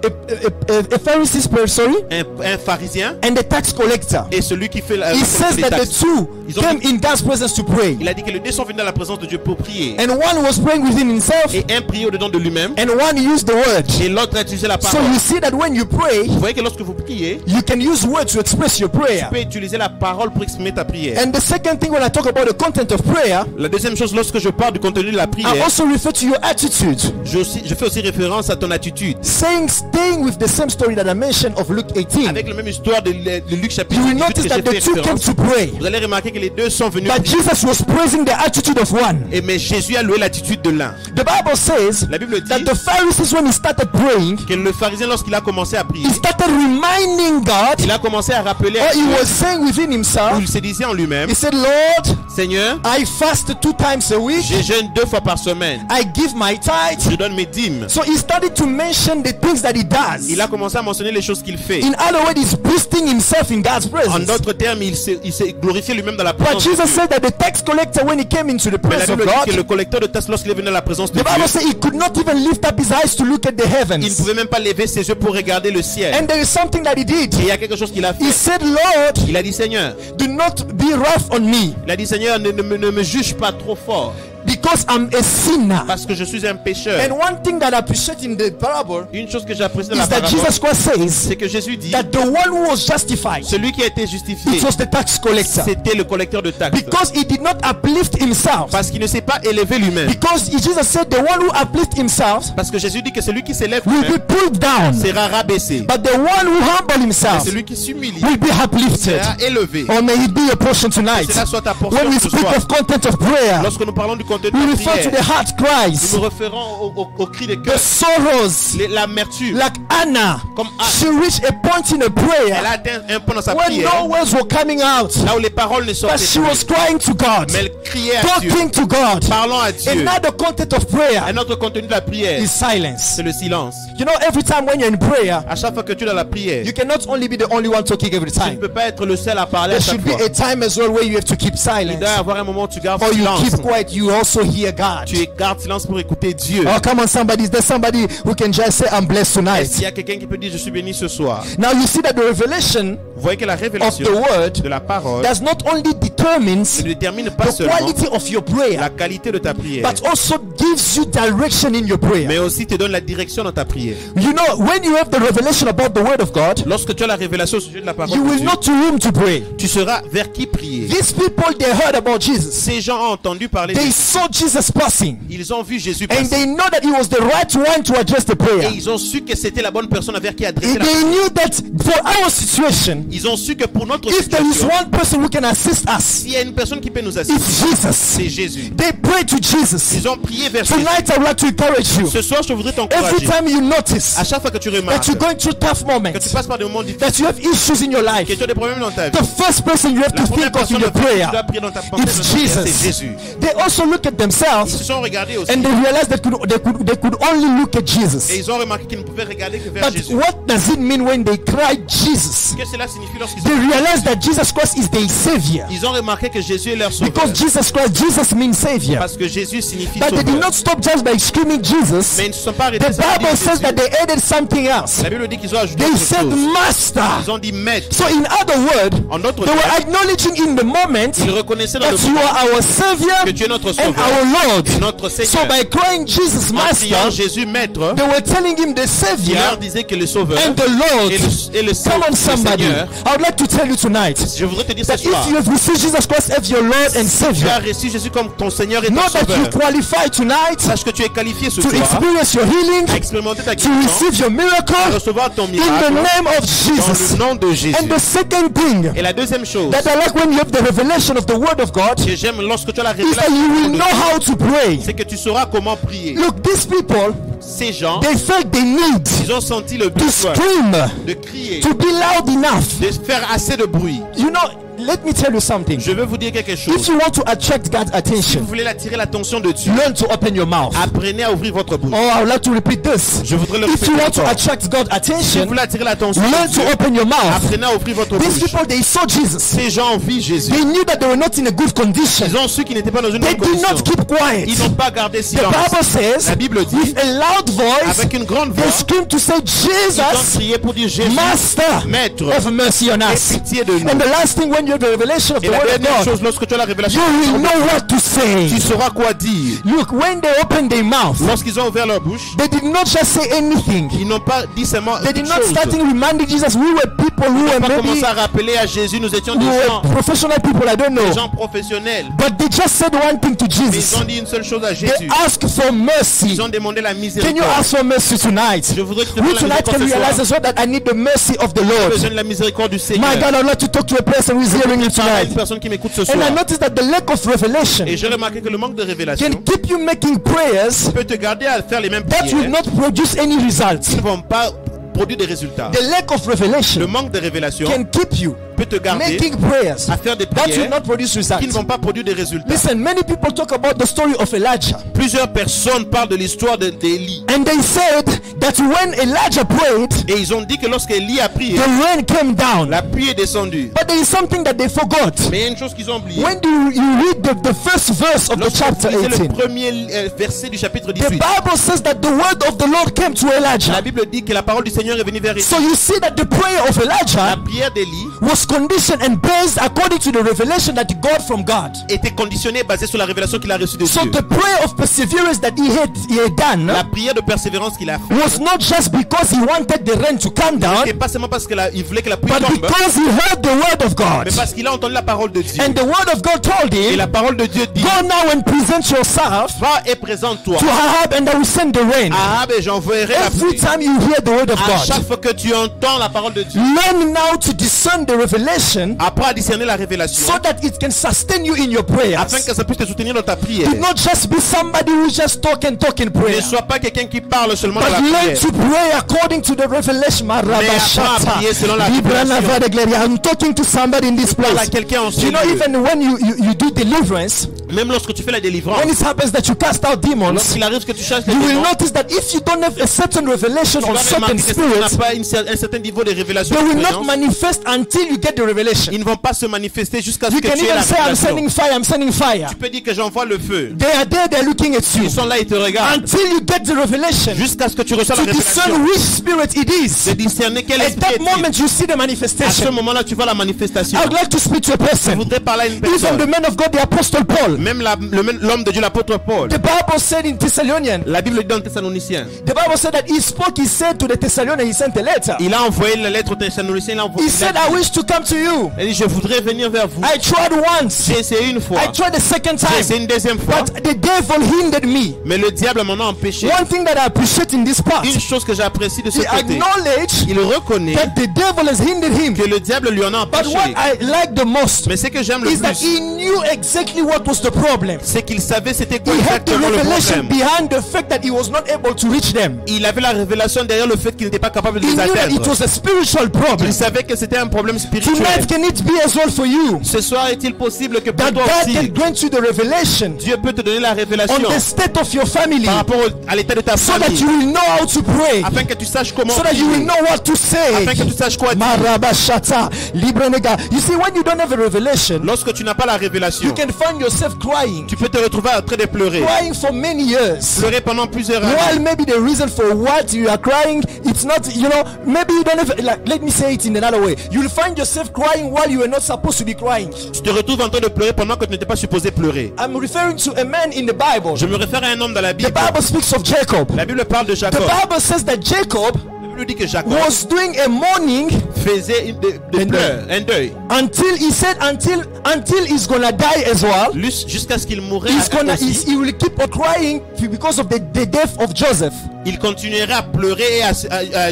a Pharisee, sorry, un pharisien and the tax collector. et celui qui fait la He says les that the taxes. two Ils ont came in God's presence to pray, Il a dit que les deux sont venus dans la présence de Dieu pour prier. and one was praying within himself, Et un priait au-dedans de lui-même and one used the word. et l'autre a utilisé la So parole. you see that when you pray, Vous voyez que lorsque vous priez, you can use words to express your prayer. tu peux utiliser la parole pour exprimer ta prière. And the second thing, when I talk about the content of prayer, La deuxième chose, lorsque je parle du contenu de la I prière, also refer to your attitude, je fais aussi référence à ton attitude. staying with the same story that I mentioned of Luke 18. Avec la même histoire de Luc chapitre You will 18 notice que that j'ai the fait two came référence, to pray, vous allez remarquer que les deux sont venus but prier. Jesus was praising the attitude of one. Mais Jésus a loué l'attitude de l'un. The Bible says La Bible dit that the Pharisees, when he started praying, que le pharisien, lorsqu'il a commencé à prier, he started reminding God, il a commencé à rappeler à or he Dieu, was saying within où himself, il se disait en lui-même, he said, Lord, Seigneur, I fast 2 times a week, je jeûne 2 fois par semaine, I give my tithe. je donne mes dîmes. So he started to mention the things that he does. Il a commencé à mentionner les choses qu'il fait. In other words, he's boosting himself in God's En presence. d'autres termes, il s'est glorifié lui-même dans la But présence de Jesus Dieu. said that the tax collector, when he came into the Mais la presence of Bible dit que le God, collecteur de taxes, lorsqu'il est venu dans la présence de the Bible Dieu, says he could not even lift up his eyes to look at the il ne heavens. pouvait même pas lever ses yeux pour regarder le ciel. And there is something that he did. Et il y a quelque chose qu'il a He fait. said, Lord, Il a dit, Seigneur, do not be rough on me, il a dit, Seigneur, ne me juge pas trop fort, because I'm a sinner. parce que je suis un pécheur. And one thing that I appreciate in the parable Une chose que j'apprécie dans la is that parabole, Jesus Christ says c'est que Jésus dit, that the one who was justified, celui qui a été justifié, it was the tax collector, c'était le collecteur de taxes. because he did not uplift himself. Parce qu'il ne s'est pas élevé lui-même. Because Jesus said the one who uplifts himself Parce que Jésus dit que celui qui s'élève will lui-même be pulled down, sera rabaissé. but the one who humble Mais himself celui qui s'humilie will be uplifted. sera élevé. Or may it be a portion tonight. Que cela soit ta portion When we ce speak soir. of content of prayer, Lorsque nous parlons du contenu de we la refer to prière, the heart nous cries, nous référons au cri de the cœur, sorrows. l'amertume. Like Anna, Comme Anne. she reached a point in a Elle a prayer atteint un point dans sa when prière, no words were coming out, là où les paroles ne but sortaient she plus. was crying to God, Mais elle criait à Dieu, talking to God. parlant à Dieu. Another content of prayer Un autre contenu de la prière, is silence. c'est le silence. You know, every time when you're in prayer, À chaque fois que tu es dans la prière, you cannot only be the only one talking every tu ne time. peux pas être le seul à parler à There chaque should be fois. a time as well where you have to keep Il silence. doit y avoir un moment où tu gardes Or you silence. keep quiet, you also hear God. Tu gardes silence pour écouter Dieu. Oh, come on, somebody. Is there somebody who can just say, I'm blessed Est-ce qu'il tonight? y a quelqu'un qui peut dire je suis béni ce soir? Now you see that the revelation Vous voyez que la of révélation the word de la parole does not only determines ne détermine pas the seulement quality of your prayer, la qualité de ta prière, but also gives you direction in your prayer. mais aussi te donne la direction dans ta prière. You know, when you have the revelation about the word of God, Lorsque tu as la révélation au sujet de la parole you de will Dieu, know to whom to pray. tu sauras vers qui prier. These people, they heard about Jesus. Ces gens ont entendu parler de They Jésus. saw Jesus passing, Ils ont vu Jésus and passer. they know that he was the right one to address the prayer. Et ils ont su que c'était la bonne personne vers qui adresser And la prière. they knew that for our situation, Ils ont su que pour notre if there is situation, one person who can assist us, us, S'il y a une personne qui peut nous assister, it's Jesus. c'est Jésus. They prayed to Jesus. Ils ont prié vers Jésus. Tonight, I would like to encourage you. Ce soir, je voudrais Every t'encourager. time you notice À chaque fois que tu remarques that you're going through tough que moments, tu passes par des moments difficiles, that you have issues in your life, que tu as des problèmes dans ta vie, the first person you have la to première think of in personne your que tu prayer, dois prier dans ta pensée, it's dans ta prière, c'est Jesus. Jésus. They also look at Ils themselves se sont regardés aussi and they realized that they could only look at et Jesus. ils ont remarqué qu'ils ne pouvaient regarder que vers But Jésus. what does it mean when they cried Jesus? Qu'est-ce que cela signifie lorsqu'ils They ont... realized that Jesus Christ is their Savior. Ils ont remarqué que Jésus est leur sauveur. Because Jesus means Savior. Parce que Jésus signifie But they did sauveur. not stop just by screaming Jesus. Mais ils ne se sont pas arrêtés The sur Bible says Jésus. that they added something else. La Bible dit qu'ils ont ajouté They autre said chose. Master. Ils ont dit maître. So in other words, En d'autres they were termes, acknowledging in the moment ils reconnaissaient dans that le you moment are our Savior que tu es notre and sauveur our Lord. et notre So Seigneur. by crying Jesus En criant Master, Jésus maître, they were telling him the ils Savior leur disaient que le sauveur and the Lord. et le Come on, le somebody. Seigneur. I would like to tell you tonight Je voudrais te dire that ce soir, if you have received Jesus Christ as your Lord and tu Savior, as reçu Jésus comme ton Seigneur et ton know that you sauveur. qualify tonight Sache que tu es qualifié ce to soir experience your healing, à expérimenter ta to guérison, receive your à miracle recevoir ton in the miracle name of dans Jesus. le nom de Jésus. And the second thing Et la deuxième chose that I like when you have the revelation of the Word of God que j'aime lorsque tu as la is that révélation, you will de know Dieu, how to pray. c'est que tu sauras comment prier. Look, these people, Ces gens, they felt the need ils ont senti le to besoin scream, de crier, to be loud enough. de faire assez de bruit. You know, let me tell you something. Je veux vous dire quelque If chose. you want to attract God's Si vous attention, voulez attirer l'attention de Dieu, learn to open your mouth. apprenez à ouvrir votre bouche. Oh, I would like to repeat this. Je voudrais le If you répéter want to encore. attract God's Si vous attention, voulez attirer l'attention de learn Dieu, to open your mouth. apprenez à ouvrir votre These bouche. people, they saw Jesus. Ces gens ont vu Jésus. They knew that they were not in a good condition. Ils ont su qu'ils n'étaient pas dans une They bonne did condition. not keep quiet. Ils n'ont pas gardé The silence. Bible says, La Bible dit, with a loud voice, avec une grande they voix, screamed to say, ils ont Jesus, crié pour dire Jésus, Master, Maître, have mercy on aie us. pitié de nous. And the last thing, when you have the revelation of the Et la Word of dernière God, chose, lorsque tu as la révélation, you will know what to say. tu sauras quoi dire. Look, when they opened their mouth, Lorsqu'ils ont ouvert leur bouche, they did not just say anything. ils n'ont pas dit seulement They did une not chose. start reminding Jesus. We were people who Ils were n'ont pas maybe commencé à rappeler à Jésus, nous étions des who gens, were professional people. I don't know. des gens professionnels. But they just said one thing to Mais ils Jesus. ont dit une seule chose à They Jésus. asked for mercy. Ils ont demandé la Can you miséricorde. ask for mercy tonight? Je voudrais que tu te We demandes la tonight can miséricorde ce realize soir. as well that I need the mercy of the J'ai Lord. besoin de la miséricorde du Seigneur. My God, I'd like to talk to a person who is hearing you Je parle à tonight. une personne qui m'écoute ce And I soir. noticed that the lack of revelation Et j'ai remarqué que le manque de révélation can keep you making prayers peut te garder à faire les mêmes that will prières not produce any results. qui ne vont pas produire des résultats. The lack of Le revelation manque de révélation can keep you peut te garder making prayers à faire des that will prières not produce qui ne results. vont pas produire des résultats. Listen, many people talk about the story of Elijah. Plusieurs personnes parlent de l'histoire d'Élie. And they said that when Elijah prayed, Et ils ont dit que lorsqu'Élie a prié, the rain came down. la pluie est descendue. But there is something that they forgot. Mais il y a une chose qu'ils ont oubliée. When you read the first verse of the Lorsque chapter vous lisez 18, le premier verset du chapitre the 18, Bible says that the word of the Lord came to la Elijah. Bible dit que la parole du Seigneur est venue vers Élie. So you see that the prayer of La Elijah prière d'Élie was conditioned and based according to the revelation that he got from God. était conditionnée et basée sur la révélation qu'il a reçue de So Dieu. the prayer of perseverance that he had done La prière de persévérance qu'il a faite was not just because he wanted the rain to come down, et pas seulement parce qu'il voulait que la pluie but tombe, because he heard the word of God. mais parce qu'il a entendu la parole de Dieu. And the word of God told Et him, la parole de Dieu dit, go now and present yourself va et présente-toi to Ahab and I will send the rain. Ahab et j'enverrai la Every pluie. time you hear the word of À chaque God, fois que tu entends la parole de Dieu, learn now to discern the revelation apprends à discerner la révélation so that it can sustain you in your prayers. afin que ça puisse te soutenir dans ta prière. Do not just be somebody who just talk in Ne prayer, sois pas quelqu'un qui parle seulement de but la learn prière. to pray according to the revelation. apprends à prier selon la révélation. I'm talking to somebody in this Parle à place. quelqu'un en ce You know, lieu. even when you do deliverance, Même lorsque tu fais la délivrance, when it happens that you cast out demons, lorsqu'il arrive que tu chasses les you will démons, notice that if you don't have a certain revelation tu on vas remarquer certain que si tu n'as spirits, pas un certain niveau de révélation, they will not d'expérience, manifest until you get the revelation. ils ne vont pas se manifester jusqu'à ce You que can tu aies la even say, I'm révélation. sending fire, I'm sending fire. Tu peux dire que j'envoie le feu. They are there, they're looking at you. Ils sont là, ils te regardent. Until you get the revelation, Jusqu'à ce que tu reçois la to discern révélation. which spirit it is. De discerner quel At esprit that est-il. moment, you see the À ce manifestation. moment-là, tu vois la manifestation. I would like to speak to a Je person. voudrais parler à une Even the personne. man of God, the Apostle Paul. Même l'homme de Dieu, l'apôtre Paul. The Bible said in Thessalonians, La Bible dit dans Thessaloniciens. the Bible said that he said to the Thessalonians, he sent a letter. Il a envoyé la lettre aux Thessaloniciens. He said, I wish to come to you. Il dit, je voudrais venir vers vous. I tried once. J'ai essayé une fois. I tried the second J'ai essayé time. une deuxième fois. But the devil hindered me. Mais le diable m'en a empêché. One thing that I appreciate in this part, Une chose que j'apprécie de ce he côté, acknowledged il reconnaît that the devil has hindered him. que le diable lui en a But what empêché. I like the most Mais ce que j'aime le is that plus, he knew exactly what was the problem. c'est qu'il savait c'était quoi He had the exactement le revelation problème. behind the fact that he was not able to reach them. Il avait la révélation derrière le fait qu'il n'était pas capable de He les knew that it atteindre. was a spiritual problem. Il savait que c'était un problème spirituel. Tonight, can it be as well for you Ce soir, est-il possible que pour that toi God aussi, can grant you the revelation Dieu peut te donner la révélation on the state of your family, par rapport à l'état de ta so that famille, you will know how to pray, afin que tu saches comment so that you will prier, know what to say. afin que tu saches quoi dire. Marabashata, Librenega. You see, when you don't have a revelation, Lorsque tu n'as pas la you révélation, can find yourself crying, tu peux te retrouver en train de pleurer. crying for many years. Pleurer pendant plusieurs While années. maybe the reason for what you are crying, it's not, you know, maybe you don't have, like, let me say it in another way. You'll find yourself crying while you are not supposed to be crying. Tu te retrouves en train de pleurer pendant que tu n'étais pas supposé pleurer. I'm referring to a man in the Bible. Je me réfère à un homme dans la The Bible. Bible speaks of Jacob. La Bible parle de The Jacob. Bible says that Jacob La Bible dit que Jacob was doing a mourning faisait des pleurs, un deuil, until he said until he's gonna die as well. jusqu'à ce qu'il mourrait. He will keep on crying because of the death of Joseph. Il continuerait à pleurer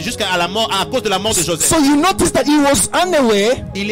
jusqu'à la mort, à cause de la mort de Joseph. So you notice that he was unaware. Il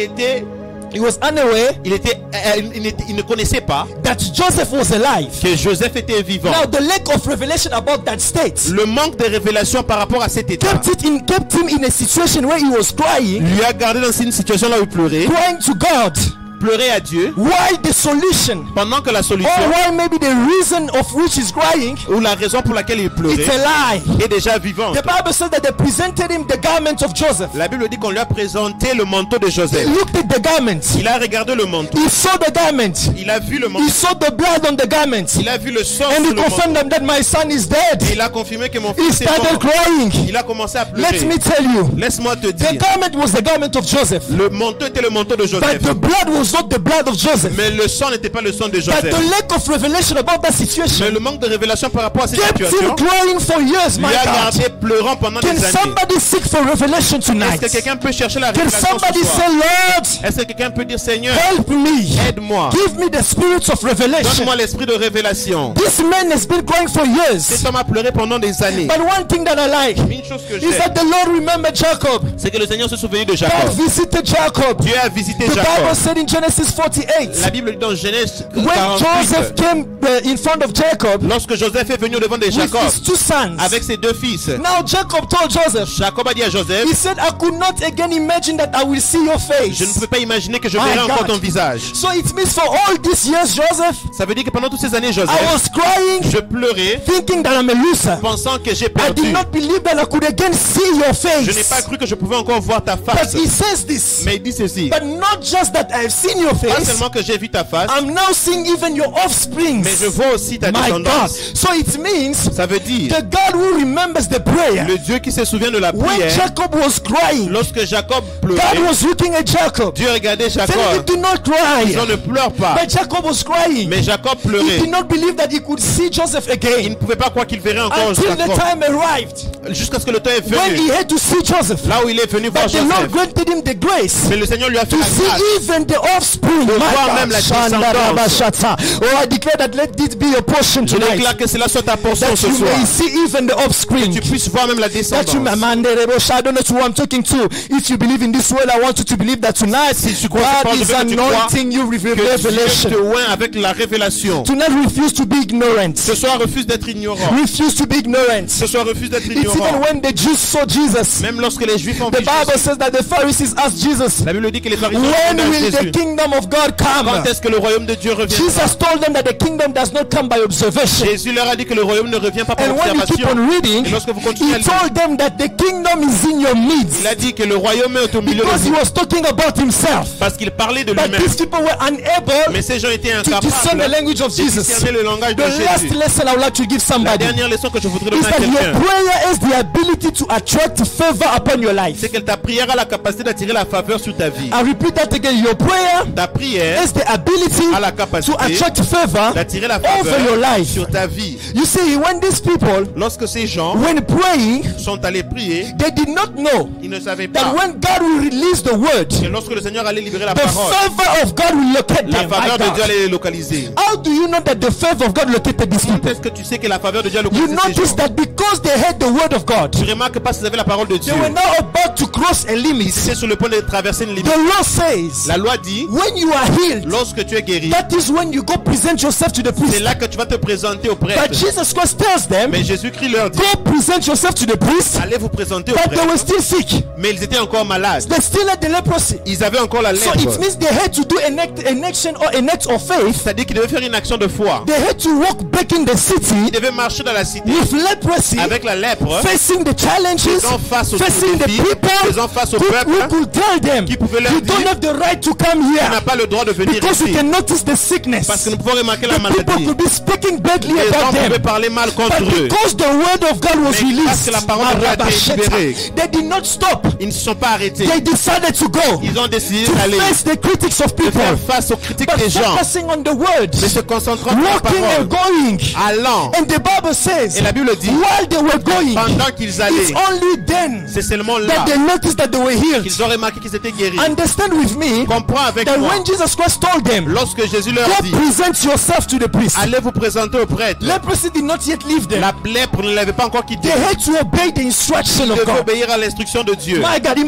ne connaissait pas That Joseph was alive. que Joseph était vivant. Now the lack of revelation about that state Le manque de révélation par rapport à cet état kept him in a situation where he was crying lui a gardé dans une situation là où il pleurait, to God. pleurait à Dieu, Why the solution? pendant que la solution Or why maybe the reason of which he's crying, ou la raison pour laquelle il pleurait it's a lie. est déjà vivante. The Bible says that they presented him the garment of Joseph. La Bible dit qu'on lui a présenté le manteau de Joseph. He looked at the garment. Il a regardé le manteau. He saw the garment. Il a vu le manteau. He saw the blood on the garment. Il a vu le sang And sur he le manteau. confirmed that my son is dead. Et il a confirmé que mon He fils est started mort. crying. Il a commencé à Let pleurer. me tell you, Laisse-moi te the dire, garment was the garment of Joseph. le manteau était le manteau de But Joseph. the blood was not the blood of Joseph. Mais le sang n'était pas le sang de But Joseph. the lack of revelation about that Mais situation le manque de révélation par rapport à cette kept him situation crying for years, my lui a God. gardé pleurant pendant Can des années. somebody seek for revelation Est-ce tonight? que quelqu'un peut chercher la Can révélation somebody ce say, soir? Lord, Est-ce que quelqu'un peut dire Seigneur, help me. aide-moi, Give me the spirit of revelation. donne-moi l'esprit de révélation. This man has been crying for years. Cet homme a pleuré pendant des années. But one thing that I like Une chose que is j'aime, that the Lord remembered Jacob. c'est que le Seigneur se souvenait de God Jacob. visited Jacob. Dieu a visité The Bible Jacob. said in Genesis 48, La Bible dit dans Genèse when 48, Joseph came in front of Jacob lorsque Joseph est venu devant de with Jacob his two sons. avec ses deux fils, Now Jacob told Joseph, Jacob a dit à Joseph, he said, I could not again imagine that I will see your je ne face. peux pas imaginer que je My verrai encore God. ton visage. So it means for all these years, Joseph, Ça veut dire que pendant toutes ces années, I Joseph, was crying, je pleurais thinking that I'm a loser. pensant que j'ai I perdu. did not believe that I could again see your Je n'ai pas face. cru que je pouvais encore voir ta face. But he says this, Mais il dit ceci, but not just that I have seen your pas face, seulement que j'ai vu ta face, I'm now seeing even your offspring. mais je vois aussi ta My God. descendance. So it means Ça veut dire the God who remembers the prayer. le Dieu qui se souvient de la When prière. Jacob was crying, Lorsque Jacob God pleurait, was looking at Jacob, Dieu regardait telling him, Jacob. do not cry. Disant ne pleure pas. But Jacob was crying. Mais Jacob He pleurait. did not believe that he could see Joseph Il again ne pouvait pas croire qu'il verrait encore until the Jacob. time arrived Jusqu'à ce que le temps est when he venu. had to see Joseph. Là où il est venu voir But the Lord Joseph. granted him the grace Mais le Seigneur lui a fait to la see grâce. even the offspring. De My voir God. même la Shandarabashata. Oh, I declare that let this be your portion Je tonight. déclare que cela soit ta portion That ce you soir. may see even the offspring. Tu puisses voir même la That you descendance. I don't know who I'm talking to. If you believe in this word, I want you to believe that tonight tu crois que God je is veux que tu crois anointing you with Que Dieu revelation. te oint avec la révélation. Do not refuse to be ignorant. Ce soir, refuse d'être ignorant. Refuse to be ignorant. Ce soir, refuse d'être It's even ignorant. when the Jews saw Jesus. Même lorsque les Juifs ont The vu Bible Jésus. says that the Pharisees asked Jesus, La Bible dit que les pharisiens ont when demandé à will the Jésus, kingdom of God quand come? est-ce que le royaume de Dieu reviendra? Jesus told them that the kingdom does not come by observation. Jésus leur a dit que le royaume ne revient pas par And when you keep observation. on reading, Et lorsque vous continuez à he lire, told them that the kingdom is in your midst. il a dit que le royaume est au milieu de Because he vous. was talking about himself. Parce qu'il parlait de But lui-même. these people were unable Mais ces gens étaient to discern the incapables language of de Jesus. discerner le langage de The last Jésus. lesson I would like to give La somebody dernière leçon que je voudrais is donner à that your quelqu'un, prayer has the ability to attract favor upon your life. c'est que ta prière a la capacité d'attirer la faveur sur ta vie. I repeat that again. Your prayer Ta prière has the ability a la to capacité attract favor d'attirer la over your faveur life. sur ta vie. You see, when these people, Lorsque ces gens when praying, sont allés prier, they did not know ils ne savaient that pas when God will release the word, que lorsque le Seigneur allait libérer la the parole, favor of God will locate la them. faveur My de Dieu God. allait les localiser. How do you know that the favor of God located these Comment people? est-ce que tu sais que la faveur de Dieu a You localisé ces notice gens? that because they heard the word of God, Tu remarques que parce qu'ils avaient la parole de Dieu, they were now about to cross a limit. ils étaient sur le point de traverser une limite. The law says, La loi dit, when you are healed, lorsque tu es guéri, that is when you go present yourself to the c'est priest. là que tu vas te présenter au But prêtre. Jesus Christ tells them, Mais Jésus-Christ leur dit, go present yourself to the priest. allez vous présenter au But they were prêtre. still sick. Mais ils étaient encore malades. They still had the leprosy. Ils avaient encore la So lèpre. it means they had to do an action or an act of faith. C'est-à-dire qu'ils devaient faire une action de foi. They had to walk back in the Ils city devaient marcher dans la cité with leprosy, avec la lèpre, facing the challenges, faisant face aux facing the défis, people faisant face au who peuple could tell them, qui pouvait leur you don't dire, have the right to come tu here n'as pas le droit de venir because we ici. can notice the sickness. Parce que nous pouvons remarquer la The people maladie. could be speaking badly Les gens about pouvaient them. parler mal contre But eux. because the word of God was Mais released, parce que la parole de Dieu a été libérée, they did not stop. ils ne se sont pas arrêtés. They decided to go Ils ont décidé to d'aller face the critics of de people, faire face aux critiques but des gens, focusing on the word, mais se concentrant sur la walking and parole, going. allant. And the Bible says, Et la Bible dit, while they were going, pendant qu'ils it's allaient, only then c'est seulement là that they noticed that they were healed. qu'ils ont remarqué qu'ils étaient guéris. Understand with me Comprends avec that moi, when Jesus Christ told them, lorsque Jésus leur go dit, present yourself to the priest, allez vous présenter au prêtre, leprosy did not yet leave them. la lèpre ne l'avait pas encore quitté. They had to obey the instruction Ils of devaient God. obéir à l'instruction de Dieu. My God, I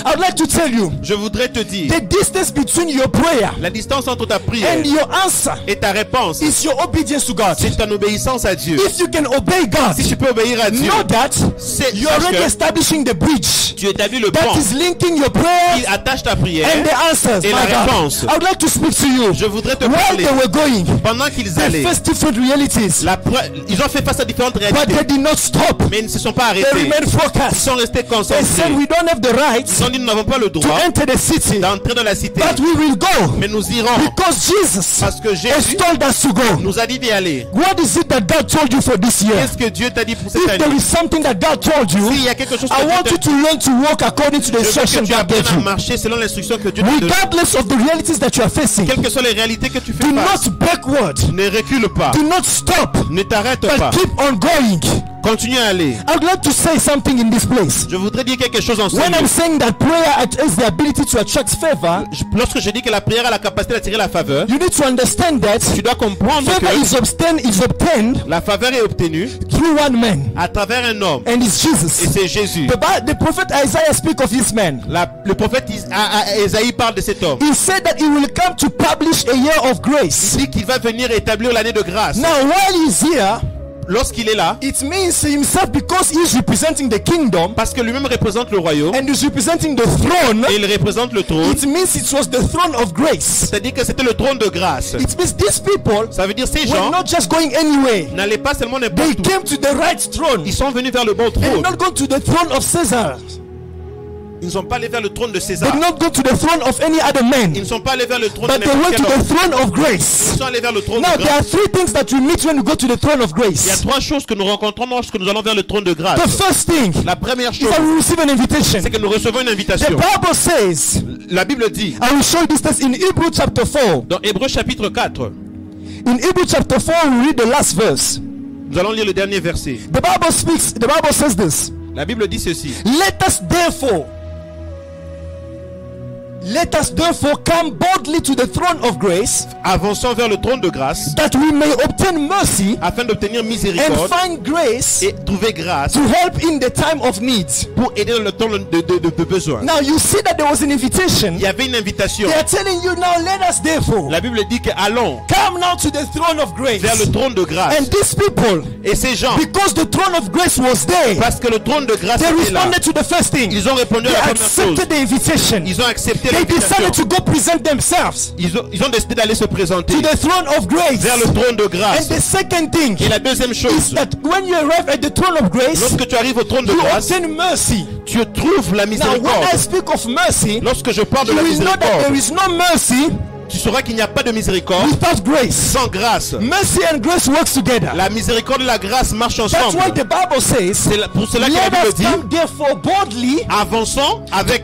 would like to tell you Je voudrais te dire, the distance between your prayer la distance entre ta prière and your answer et ta réponse, is your obedience to God. c'est ton obéissance à Dieu. If you can obey God, Si tu peux obéir à Dieu, know that c'est you're already establishing the bridge tu établis le that pont is linking your qui prayer attache ta prière. and the answers. Et la My God, réponse. I would like to speak to you. Je voudrais te While parler. they were going, Pendant qu'ils they allaient, faced different realities, ils ont fait face à différentes but réalités, they did not stop. mais ils ne se sont pas They arrêtés. remained Ils focused. sont restés They concentrés. said, we don't have the right Ils ont dit, nous n'avons pas le to droit enter the city, d'entrer dans la cité, but we will go mais nous irons because Jesus parce que has Jésus told us to go. nous a dit d'y aller. What is it that God told you for this year? Qu'est-ce que Dieu t'a dit pour cette If there année? is something that God told you, S'il y a quelque chose que I want Dieu you to learn to walk according to the je veux instruction que tu God gave apprennes à you. marcher selon l'instruction que Dieu t'a donnée. Regardless of the realities that you are facing, Quelles que soient les réalités que tu fais do face, not backward, ne recule pas, do not stop, ne t'arrête but pas, keep on going. continue à aller. I would like to say something in this place. Je voudrais dire quelque chose en ce When I'm lieu. saying that prayer has the ability to attract favor, Lorsque je dis que la prière a la capacité d'attirer la faveur, you need to understand that tu dois comprendre favor que is obtained la faveur est obtenue through one man, à travers un homme, and it's et Jesus. c'est Jésus. The prophet Isaiah speaks of this man. Le prophète Isaïe parle de cet homme. He said that he will come to publish a year of grace. Il dit qu'il va venir établir l'année de grâce. Now, while he's here, Lorsqu'il est là, it means himself because he's representing the kingdom parce que lui-même représente le royaume and he's representing the throne. et il représente le trône, It means it was the throne of grace. c'est-à-dire que c'était le trône de grâce. It means these people Ça veut dire ces were gens not just going anywhere. n'allaient pas seulement They n'importe où. came to the right throne Ils sont venus vers le bon and trône. not go to the throne of Caesar. Ils ne sont pas allés vers le trône de They César. did not go to the throne of any other man, Ils ne sont pas allés vers le trône de but they went n'importe to quel the homme. throne of grace. Ils sont allés vers le trône Now, de there are grâce. three things that we meet when we go to the throne of Il y a grace. trois choses que nous rencontrons lorsque nous allons vers le trône de grâce. The first thing La première is chose, that we receive an invitation. c'est que nous recevons une The invitation. Bible says, La Bible dit, I will show you this text in Hebrew chapter 4. dans Hébreux chapitre 4, In Hebrew chapter 4, we read the last verse. nous allons lire le dernier verset. The Bible says this. La Bible dit ceci. Let us therefore come boldly to the throne of grace, Avançons vers le trône de grâce that we may obtain mercy afin d'obtenir and miséricorde find grace et trouver grâce to help in the time of need. pour aider dans le temps de besoin. Now you see that there was an invitation. Il y avait une invitation. They are telling you now, let us therefore La Bible dit que allons come now to the throne of grace. vers le trône de grâce. And these people, Et ces gens, because the throne of grace was there, parce que le trône de grâce they était là, responded to the first thing. ils ont répondu They à la première chose. accepted the invitation. Ils ont accepté They l'invitation. decided to go present themselves Ils ont décidé d'aller se présenter to the throne of grace. vers le trône de And grâce. the second thing Et la deuxième is chose, that when you arrive at the throne of grace, lorsque tu arrives au trône de you grâce, obtain mercy. tu trouves la Now, when I miséricorde. speak of mercy, Lorsque je parle de you la will know that there miséricorde, is no mercy tu sauras qu'il n'y a pas de miséricorde without grace. sans grâce. Mercy and grace works together. La miséricorde et la grâce marchent That's why ensemble. the Bible says, C'est pour cela que la let Bible us dit, come therefore boldly avançons avec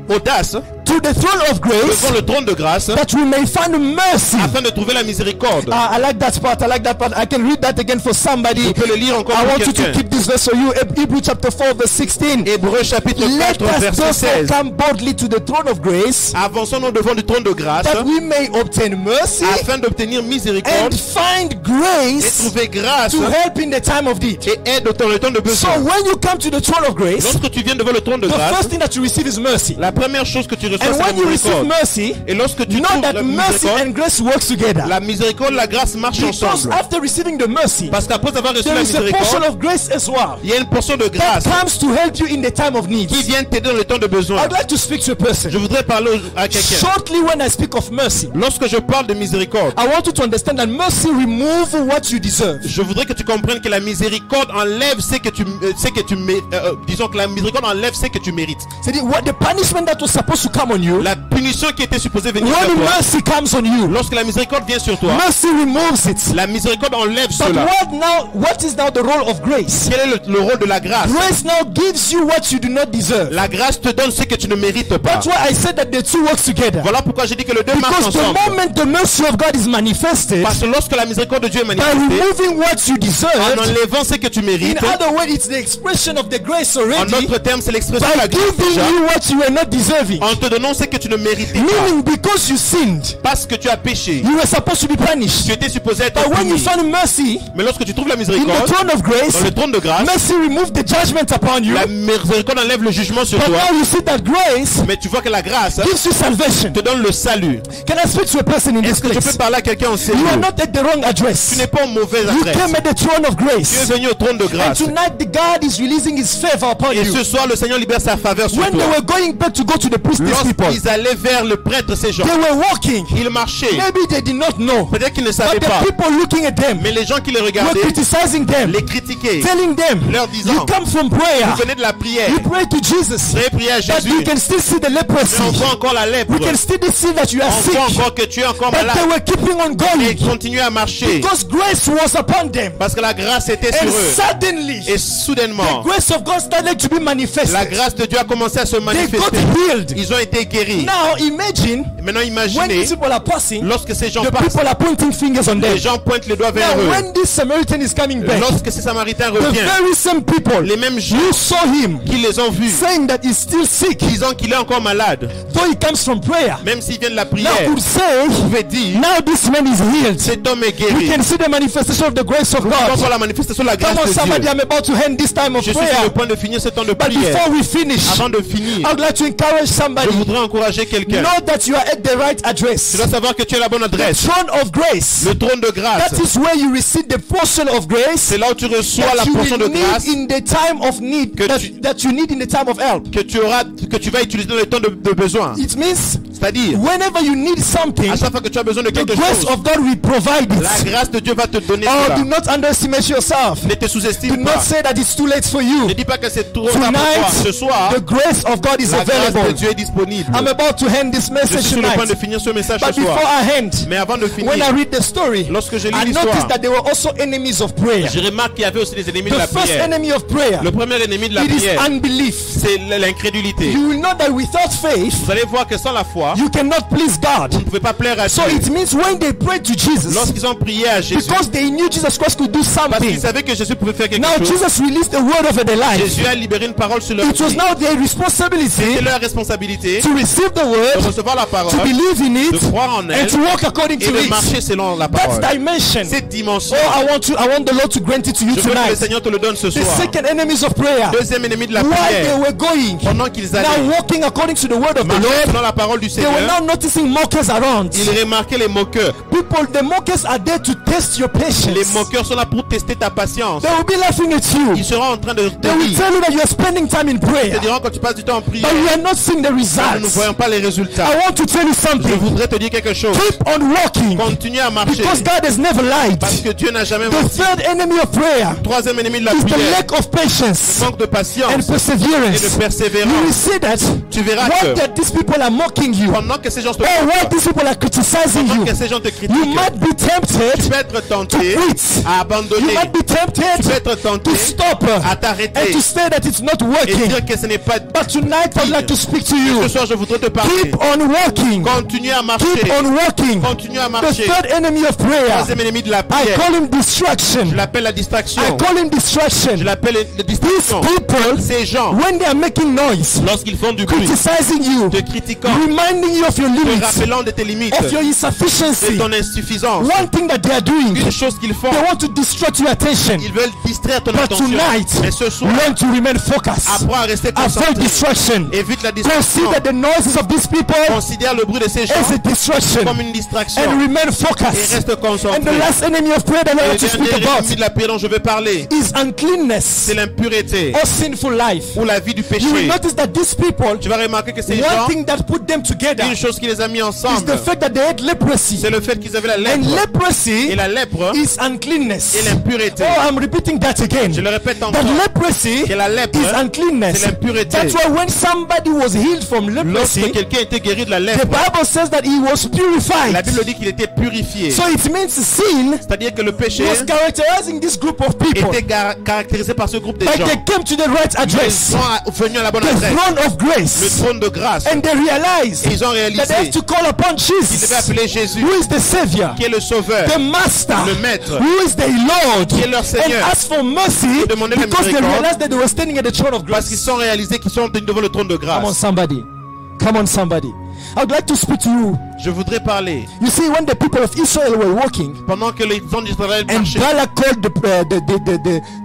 audace to to the throne of grace devant le trône de grâce that we may find mercy. afin de trouver la miséricorde. I like that part. I like that part. I can read that again for somebody. Je peux le lire encore I pour want you to quelqu'un. keep this verse for you. Hebrews chapter 4 verse 16. Hébreux chapitre Let 4 us verset therefore 16. come boldly to the throne of grace Avançons-nous devant le trône de grâce that we may obtain mercy afin d'obtenir and miséricorde find et grace trouver grâce to help in the time of need. et aide dans le temps de So besoin. when you come to the throne of grace, Lorsque tu viens devant le trône de the grâce, first thing that you receive is mercy. la première chose que tu reçois, And c'est la when you receive miséricorde. mercy, Et lorsque tu know trouves that la mercy miséricorde, and grace works together. la miséricorde, la grâce marchent Because ensemble. after receiving the mercy, Parce qu'après avoir reçu there la is a portion miséricorde, of grace as well il y a une portion de that grâce comes to help you in the time of need. qui vient t'aider dans le temps de besoin. I'd like to speak to a person. Je voudrais parler à quelqu'un. Shortly when I speak of mercy, Lorsque je parle de miséricorde, I want you to understand that mercy removes what you deserve. je voudrais que tu comprennes que la miséricorde enlève ce que tu disons que la miséricorde enlève ce que tu mérites. So the punishment that was supposed to come on you, La punition qui était supposée venir when sur toi, mercy comes on you, lorsque la miséricorde vient sur toi, mercy removes it. la miséricorde enlève But cela. what is now the role of grace? Quel est le rôle de la grâce? Grace now gives you what you do not deserve. La grâce te donne ce que tu ne mérites pas. That's why I said that the two work together. Voilà pourquoi j'ai dit que les deux marchent Because the ensemble. moment the mercy of God is manifested, Parce que lorsque la miséricorde de Dieu est by manifestée, removing what you en deserve, enlevant ce que tu in mérites, other words, it's the expression of the grace en already, d'autres termes, c'est l'expression de by la grâce giving déjà, you what you were not deserving. en te donnant ce que tu ne méritais pas. Meaning, because you sinned, Parce que tu as péché, you were supposed to be tu punished. étais supposé être But when you puni. find mercy Mais lorsque tu trouves la in the miséricorde, throne of grace, dans le trône de grâce, mercy removes the judgment upon you. la miséricorde enlève le jugement sur But toi. now you see that grace Mais tu vois que la grâce gives you salvation. te donne le salut. Can I speak to a person in this Est-ce que je place? peux parler à quelqu'un en You sérieux? are not at the wrong Tu address. n'es pas en mauvaise You adresse. came at the throne of Tu es grace. venu au trône de And grâce. tonight the God is releasing his favor upon Et you. ce soir, le Seigneur libère sa faveur sur When they toi. were going back to go to the priest, these people, Lorsqu'ils allaient vers le prêtre, ces gens, they were walking. ils marchaient. Maybe they did not know. Peut-être qu'ils ne savaient But pas. the people looking at them Mais les gens qui les were regardaient, criticizing them, les critiquaient, telling them, leur disant, you come from prayer. vous venez de la prière. You pray to Jesus. Vous avez prié à But Jésus. you can still see the Mais leprosy. on voit encore la lèpre. We can still see that you are On sick. voit encore que tu es encore But malade. they were keeping on Et going continuez à marcher. because grace was upon them. Parce que la grâce était sur And eux. suddenly, Et soudainement, grace of God started to be la manifested. grâce de Dieu a commencé à se They got manifester. healed. Ils ont été guéris. Now imagine Maintenant when imaginez, these people are passing, lorsque ces gens the passent, people are pointing fingers on them. les gens pointent les doigts vers Now eux. when this Samaritan is coming back, Lorsque ces Samaritains the reviennent, very same people les mêmes gens who saw him qui les ont vus, saying that he's still sick, disant qu'il est encore malade, though he comes from prayer, même s'il vient de la now prière, could say, pouvait dire, now this man is healed. cet homme est We guéri. can see the manifestation of the grace of On voit God. la manifestation de la Come grâce on, de somebody, Dieu. I'm about to end this time of Je suis sur le prayer. point de finir ce temps de But prière. before we finish, Avant de finir, I would like to encourage je somebody. voudrais encourager quelqu'un. Know that you are at the right Tu address. dois savoir que tu es à la bonne The adresse. throne of grace. Le trône de grâce, That is where you receive the portion of grace c'est là où tu reçois la that you portion de will grâce need in the time of need, Que that, tu- that you need in the time of help. que tu vas utiliser dans le temps de besoin. It means C'est-à-dire, whenever you need something, à chaque fois que tu as besoin de the quelque grace chose, of God will provide la it. grâce de Dieu va te donner Oh, cela. do not underestimate yourself. Ne te Do sous-estime not pas. say that it's too late for you. Ne dis pas que c'est trop tard pour toi. Ce Tonight, soir, the grace of God is la grâce de available. Dieu est disponible. I'm about to end this Je message suis sur le point de tonight. finir ce message But ce soir. before I end, Mais avant de when I finir, read the story, lorsque je lis I l'histoire, noticed that there were also enemies of prayer. je remarque qu'il y avait aussi des ennemis de The la first prière. enemy of prayer, Le premier ennemi de la it is prière, unbelief. c'est l'incrédulité. You will know that without faith, Vous allez voir que sans la foi, you cannot please God. vous ne pouvez pas plaire à So Dieu. it means when they prayed to Jesus, Lorsqu'ils ont prié à Jésus, because they knew Jesus Christ could do parce qu'ils something, savaient que Jésus pouvait faire quelque now chose, Jesus released the word over their life. Jésus a libéré une parole sur leur It was vie. now their responsibility C'est leur responsabilité to receive the de word, recevoir la parole, to believe in de it, croire en elle and to walk according et to de it. marcher selon la parole. That dimension. Cette dimension, Oh, I want the Lord to grant it to you je veux que le tonight. Seigneur te le donne ce The soir. second enemies of prayer, Deuxième ennemi de la while they prière, were going, pendant qu'ils now allaient walking according to the word of the marcher Lord, selon la parole du they were Seigneur, now noticing mockers around. ils remarquaient les moqueurs. People, the mockers are there to test your Les patience. moqueurs sont là pour tester ta patience. They will be laughing at you. Ils seront en train de te They will dire. tell you that you are spending time in Ils prayer, te diront quand tu passes du temps en prière, but we are not seeing the nous ne results. voyons pas les résultats. I want to tell you Je something. voudrais te dire quelque chose. Keep on walking, Continue à marcher. because God has never lied. Parce que Dieu n'a jamais The menti. third enemy of prayer Troisième ennemi de la is the prière, lack of patience manque de patience and et de perseverance. You will persévérance. see that Tu verras what que that these people are mocking you, you, Pendant que ces gens te or while frappent, these people are criticizing pendant you, que ces gens te you critiquent, might be tu tempted peux être to tenté quit. à You abandonner. might be Tu peux tempted être tenté to stop à and t'arrêter to say that it's not et working. dire que ce n'est pas. But tonight I'd like to speak to you. Ce soir, je voudrais te parler. Keep on walking. Continue à marcher. Keep on walking. Continue à The marcher. third enemy of prayer, Troisième ennemi de la I prière. call him distraction. Je l'appelle la distraction. I call him distraction. Je l'appelle la These distraction. people, Ces gens, when they are making noise, lorsqu'ils font du bruit, criticizing you, te critiquant, reminding you of your te limits, rappelant de tes limites, of your de insufficiency, ton insuffisance, one thing that they are doing, une chose qu'ils font, they want to distract your attention. ils veulent distraire ton But attention. tonight, Mais ce soir, learn to remain focused. apprends à rester Avoid concentré. distraction. Évite la distraction. Consider the noises of these people Considère le bruit de ces gens as a distraction comme une distraction and remain et focused. reste And concentré. the last enemy of prayer that I Et want le to speak dernier about ennemi de la prière dont je veux parler, is uncleanness c'est l'impureté or sinful life. ou la vie du péché. You will notice that these people, Tu vas remarquer que ces one gens, thing that put them together une chose qui les a mis is ensemble, the fact that they had leprosy. c'est le fait qu'ils avaient la And lèpre. leprosy Et la lèpre is uncleanness. et l'impureté. Oh, I'm repeating that again. Je le répète That encore. leprosy Que la lèpre, is uncleanness. c'est l'impureté. That's why when somebody was healed from leprosy, Lorsque quelqu'un était guéri de la the lèpre, Bible says that he was la purified. Bible dit qu'il était purifié. So it means sin C'est-à-dire que le péché was characterizing this group of people. était caractérisé par ce groupe de But gens. they came to the right Ils address, sont venus à la bonne the adresse, throne of le grace, trône de grâce. and they realized Et ils ont that they réalisé have to call upon qu'ils devaient Jesus, appeler Jésus, who is the Savior, qui est le sauveur, the Master, le maître, who is the Lord, qui est leur and Seigneur. ask for mercy Demander la because they miséricorde. realized that they were standing at the throne of parce qu'ils grace. sont réalisés qu'ils sont devant le trône de Come on, grâce. somebody. Come on, somebody. I would like to speak to you. Je voudrais parler You see, when the people of Israel were walking, pendant que les gens d'Israël and marchaient Balak called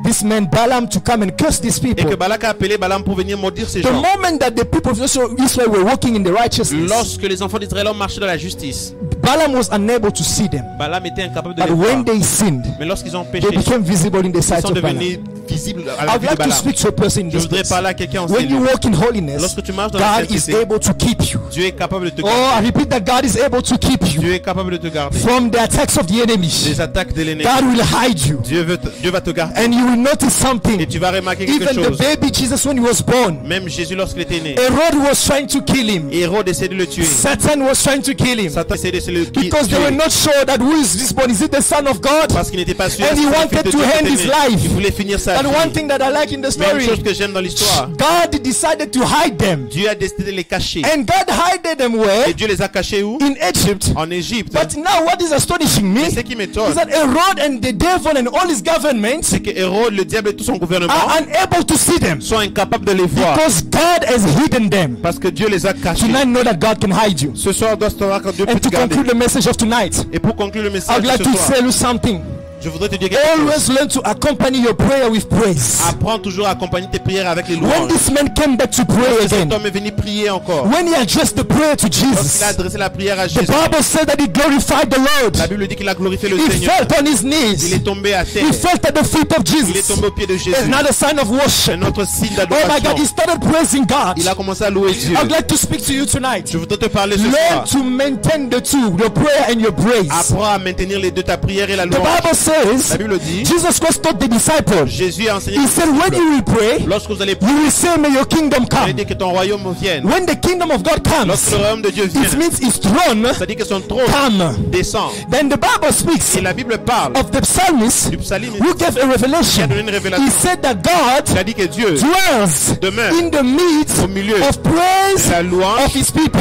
this man Balaam to come and curse these et que people. Balak a appelé Balaam pour venir maudire ces The gens. moment that the people of Israel were walking in the righteousness, Lorsque les enfants d'Israël ont marché dans la justice, Balaam was unable to see them. Balaam était incapable de But les voir. when they sinned, Mais lorsqu'ils ont péché, they became visible in the ils sight sont of Balaam. devenus visibles à I la would vie de like to Balaam. speak to a person in Je this voudrais place. parler à quelqu'un en When you Seigneur. walk in holiness, Lorsque tu marches dans la God is sainteté, able to keep you. Dieu est capable de te Oh, garder. I repeat that God is able to keep you Dieu est capable de te garder from the attacks of the enemy. des attaques de l'ennemi. God will hide you. Dieu va te garder. And you will notice Et something. tu vas remarquer quelque Even the chose. baby Jesus, when he was born, Même Jésus, lorsqu'il était né, Herod was trying to kill him. Hérode essayait de le tuer. Satan was trying to kill him. Satan essayait de le Because they were tuer. not sure that who is this born. Is it the son of God? Parce qu'il n'était pas sûr. And he si c'était le wanted fils de to Dieu qui end était his né. life. Il voulait finir sa And one vie. thing that I like in the Mais une story, chose que j'aime dans l'histoire, God decided to hide them. Dieu a décidé de les cacher. And God hid them Et where? Dieu les a cachés où? In Egypt. En Égypte. But now what is astonishing me Mais ce qui m'étonne, is that Herod and the devil and all his governments c'est que Hérode, le diable et tout son gouvernement are unable to see them sont incapables de les voir. because God has hidden them. Parce que Dieu les a cachés. Tonight know that God can hide you. Ce soir, on doit savoir que Dieu peut And te to garder. conclude the message of tonight, Et pour conclure le I message would de like ce to soir, tell you something. je voudrais te dire quelque chose. Always learn to accompany your prayer with praise. Apprends toujours à accompagner tes prières avec les When louanges. this man came back to pray Cet again, homme est venu prier encore. when he addressed the prayer to Lorsqu'il Jesus, a adressé la prière à the Jésus, Bible said that he glorified the la Lord. Bible dit qu'il a glorifié le He Seigneur. fell on his Il knees. est tombé à terre. He fell at the feet of Il est Jesus. tombé au pied de It's Jésus. not a sign of worship. Un autre signe Oh my God, he d'adoration. started praising God. Il a commencé à louer Dieu. I'd like to speak to you tonight. Je voudrais te parler ce Learn soir. to maintain the two, your prayer and your praise. Apprends à maintenir les deux, ta prière et la The louange. Bible says, La Bible dit, Jesus Christ taught the disciples. Jésus a enseigné He aux said, when disciples, you will pray, lorsque vous allez prier, you will say, may your kingdom vous allez come. dire que ton royaume vienne. When the kingdom of God Lorsque comes, le royaume de Dieu it vient, means his throne c'est-à-dire que son trône come. descend. Then the Bible speaks Et la Bible parle of the psalmist du psalmiste who gave a qui a revelation. donné une révélation. He said that God Il a dit que Dieu dwells demeure in the midst au milieu of praise de la louange of his people.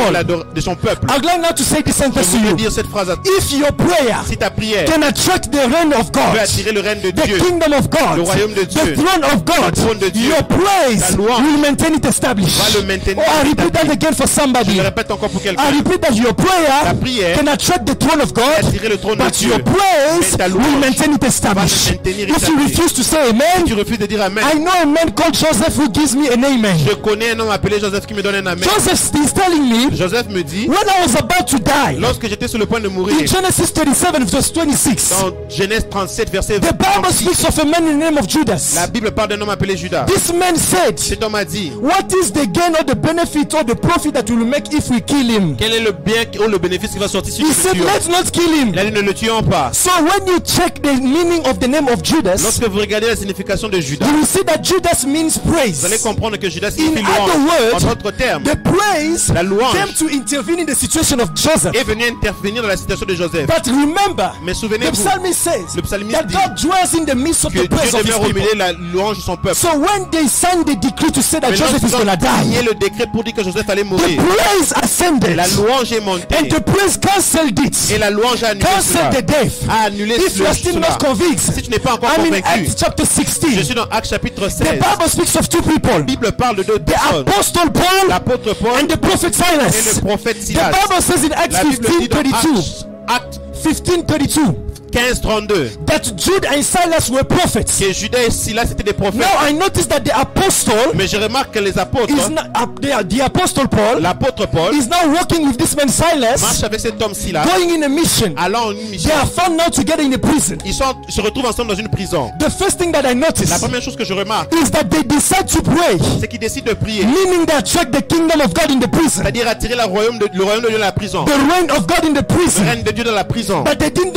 de son peuple. I'd like now to say this Je sentence to voudrais you. dire cette phrase à toi. If your prayer Si ta prière can attract the reign of peut God, attirer le règne de the Dieu, kingdom of God, le royaume de the Dieu, throne of God, le trône de Dieu, your praise la louange will maintain it established. va le maintenir Oh, I repeat that établi. again for Je somebody. le répète encore pour I quelqu'un. repeat that your Ta prayer prière can attract the throne of God, attirer le trône de but Dieu. your praise Mais ta will louange maintain it established. va le maintenir If you établi. refuse to say amen, Tu refuses de dire Amen. I know a man called Joseph who gives me an amen. Je connais un homme appelé Joseph qui me donne un Amen. Joseph is telling me, Joseph me dit, when I was about to die, lorsque j'étais sur le point de mourir, in Genesis 37 verse 26, dans Genèse 37, verset The Bible 36. speaks of a man in the name of Judas. La Bible parle d'un homme appelé Judas. This man said, Cet homme a dit, what is the gain or the benefit or the profit that we will make if we kill him? quel est le bien ou le bénéfice qui va sortir si He nous said, le tuons? let's not kill him. Il a dit, ne le tuons pas. So when you check the meaning of the name of Judas, Lorsque vous regardez la signification de Judas, you will see that Judas means vous allez praise. comprendre que Judas In signifie other louange. words, En d'autres termes, the praise la louange came to intervene in the situation of Joseph. est venu intervenir dans la situation de Joseph. But remember, Mais the souvenez-vous psalmist says le psalmiste that dit God dwells in the midst of que the praise Dieu of his demeure au people. milieu de la louange de son peuple. So when they signed the decree to say that Mais Joseph is lorsqu'ils gonna ont signé die, le décret pour dire que Joseph allait the mourir, praise ascended, la louange est montée and the praise cancelled et it, la louange a annulé cela. cancelled the death. A annulé If you are still cela. not convinced, Si tu n'es pas encore I'm in convaincu, Acts chapter je 16. suis dans Actes chapitre The 16. Bible speaks of two people, La Bible parle de deux the personnes, apostle Paul l'apôtre Paul and the prophet et Silas. le prophète The Silas. Bible says in Acts La Bible dit dans 15:32, Actes 15:32, 15:32 that Jude and Silas were prophets. que Judas et Silas étaient des prophètes. Now I notice that the apostle Mais je remarque que les apôtres, is not, the apostle Paul l'apôtre Paul is now working with this man marche Silas, avec cet homme Silas, going in a mission. allant en une mission. They are found now together in a prison. Ils se retrouvent ensemble dans une prison. The first thing that I La notice première chose que je remarque, is that they decide to pray, c'est qu'ils décident de prier, meaning they attract the kingdom of God in the prison, c'est-à-dire attirer le royaume de Dieu dans la prison, the reign of God in the le prison. règne de Dieu dans la prison. But they didn't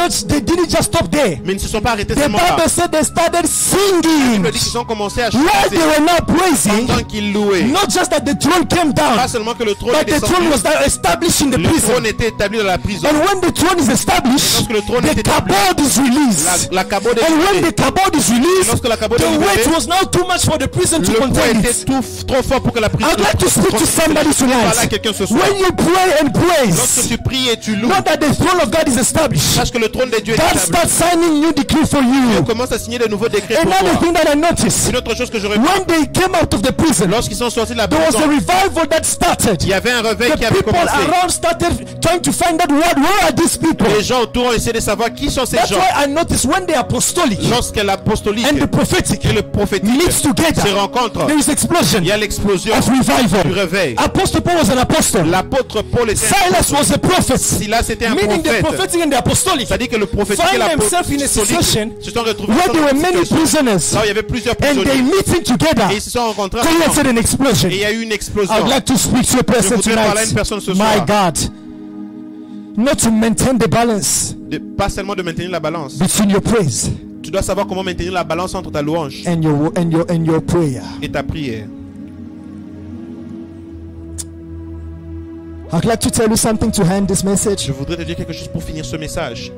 just stop there. Mais ils ne se sont pas arrêtés The seulement là. Bible said they started La singing Bible dit qu'ils ont commencé à while chanter they were now praising. pendant qu'ils louaient. Not just that the throne came Pas down, seulement que le trône but est the throne descendu, was now established in the le prison. trône était établi dans la prison. And when the throne is established, Lorsque le trône est the établi, kabod is released. la cabode est And when libérée. the kabod is released, Lorsque la kabod the est libérée, weight was now too much for the prison to Le poids contain était it. trop fort pour que la prison. I'd like to speak to somebody Voilà tonight. quelqu'un ce soir. When you pray and Lorsque praise, tu pries et tu loues, know that the throne of God is established. sache que le trône de Dieu est God établi. starts signing new decree for On you. commence à signer de nouveaux décrets pour Another toi. thing that I noticed, Une autre chose que je remarque, when they came out of the prison, lorsqu'ils sont sortis de la there was a prison, revival that started. il y avait un réveil The qui avait people commencé. around started trying to find out where are these people. Les gens autour ont essayé de savoir qui sont ces That's gens. why I noticed when the apostolic Lorsque l'apostolique and the prophetic et le prophétique meets se together, rencontrent, there is explosion il y a l'explosion of du revival. réveil. Apostle Paul was an apostle. L'apôtre Paul était Silas was a prophet. Silas était un Meaning the prophète. prophetic and the apostolic C'est-à-dire que le prophétique et find themselves in a situation l'apostolique se sont retrouvés where dans there were une many situation. prisoners Là où il y avait plusieurs and they prisonniers meeting together et ils se sont rencontrés created ensemble. an explosion. Et il y a eu une explosion. I'd like to speak to a person voudrais parler à une tonight. personne ce My soir. God. Not to maintain the balance Pas seulement de maintenir la balance. between your praise Tu dois savoir comment maintenir la balance entre ta louange and your prayer. et ta prière. I'd like to tell you something to end this message. Je voudrais te dire quelque chose pour finir ce message.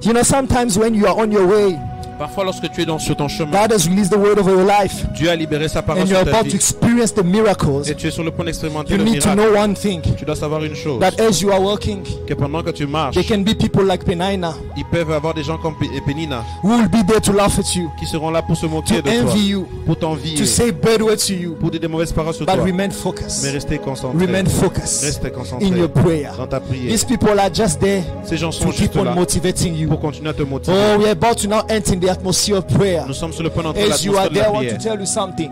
You know, sometimes when you are on your way, Parfois, lorsque tu es sur ton chemin, God has released the word over your life, Dieu a libéré sa parole and sur you're ta about to vie. experience the miracles. Et tu es sur le point d'expérimenter You le need to miracle. know one thing, Tu dois savoir une chose. that as you are walking, Que pendant que tu marches, there can be people like Penina ils peuvent avoir des gens comme Pénina who will be there to laugh at you, qui seront là pour se moquer to de toi, envy you, pour t'envier, to say bad words to you, pour dire des mauvaises paroles sur but toi. remain Mais focused. restez concentré. Remain focused Restez concentré in your prayer. dans ta prière. These people are just there Ces gens to sont keep juste on là motivating you. pour continuer à te motiver. Oh, we're about to now enter in the atmosphere of prayer. Nous sommes sur le point d'entrer As you are l'atmosphère de there, la I want to prière. tell you something.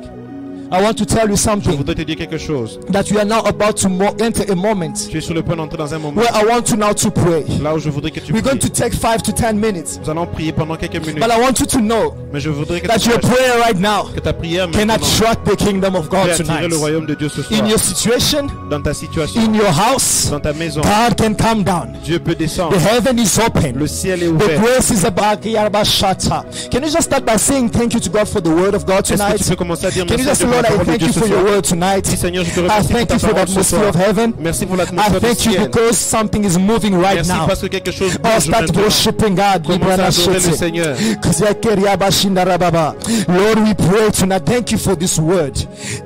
I want to tell you Je something voudrais te dire quelque chose. that we are now about to enter a moment Tu es sur le point d'entrer dans un moment where I want to now to pray. là où je voudrais que tu We're going to pries. take 5 to 10 minutes, Nous allons prier pendant quelques minutes. but I want you to know Mais je voudrais que that tu your saches prayer right now que ta prière can maintenant attract the kingdom of peut God attirer tonight. le royaume de Dieu ce soir. In your situation, Dans ta situation, in your house, dans ta maison, God can come down. Dieu peut descendre. The heaven is open. Le ciel est The ouvert. grace is about Shata. Can you just start by saying thank you to God for the word of God Est-ce que tonight? tu peux commencer à dire Can you merci just say, pour Lord, la I parole de thank Dieu you ce for your soir? word tonight. Dis Seigneur, je te I remercie pour thank ta you for the parole ce atmosphere soir. of heaven. Merci pour I l'atmosphère du thank you ciel. because something is moving right Merci now. parce que quelque chose Oh, bouge start maintenant. worshiping God. Commence à adorer le Seigneur. Lord, we pray tonight. Thank you for this word.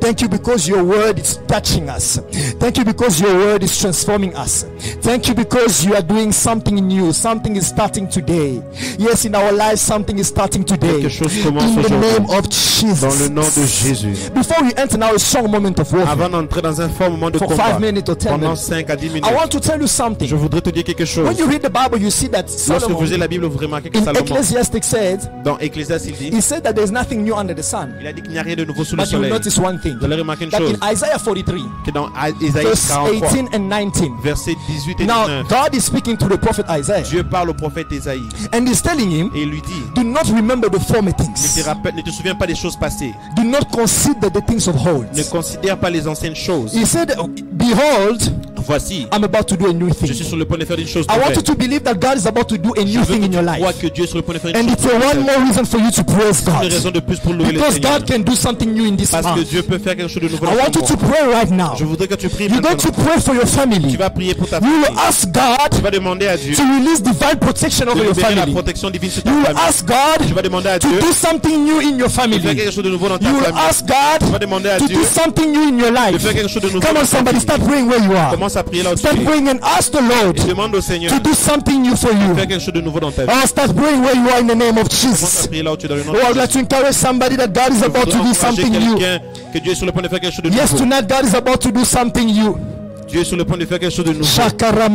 Thank you because your word is touching us. Thank you because your word is transforming us. Thank you because you are doing something new. Something is starting today. Yes, in our lives, something is starting today. Quelque chose commence In the aujourd'hui. name of Jesus. Dans le nom de Jésus. before we enter now a strong moment of warfare, Avant d'entrer dans un fort moment de for combat, 5 minutes or 10 pendant minutes, 5 à 10 minutes, I want to tell you something. je voudrais te dire quelque chose. When you read the Bible, you see that Lorsque vous lisez Solomon la Bible, vous remarquez que in Salomon, Ecclesiastes said, dans Ecclésiaste, il dit, he said that there's nothing new under the sun. il a dit qu'il n'y a rien de nouveau sous le But you will soleil. notice one thing, Vous allez remarquer une that chose, in Isaiah 43, que dans Isaïe verse 43, 18 and 19, versets 18 et now 19, God is speaking to the prophet Isaiah, Dieu parle au prophète Isaïe and he's telling him, et il lui dit, do not remember the former ne things. te rappelle, ne te souviens pas des choses passées, Do not consider the things of old. ne considère pas les anciennes choses. He said, behold, Voici, I'm about to do a new je thing. suis sur le point de faire une chose I want you nouvelle. to believe that God is about to do a new thing in your Je crois life. que Dieu est sur le point de faire une And chose it's a one nouvelle. more reason for you to praise Une God. raison de plus pour louer le Because Seigneur. God can do something new in this Parce que month. Dieu peut faire quelque chose de nouveau I dans want you ce to monde. pray right now. Je voudrais que tu pries You're going to maintenant. pray for your Tu family. vas prier pour ta You will famille. ask Tu God vas demander à Dieu to release divine protection de over your libérer la family. protection divine sur ta You will famille. ask God Tu vas demander à to Dieu do something new in your de faire family. quelque chose de nouveau dans ta You will famille. ask God Tu vas demander à to Dieu do something new in your de life. faire quelque chose de nouveau Come dans on, ta somebody, famille. start praying where you are. Commence à prier là où tu Start es. praying and ask the Lord Et demande au Seigneur to de do something new for you. faire quelque chose de nouveau dans ta vie. Oh, start praying where you are in the name of Commence à Jesus. prier là où tu es dans le nom Oh, de I'd Jésus. like to encourage somebody that God is about to do Encourager something new. quelqu'un que Dieu est sur le point de faire quelque chose de Yes, nouveau. tonight God is about to do something new. Dieu est sur le point de faire quelque chose de nouveau.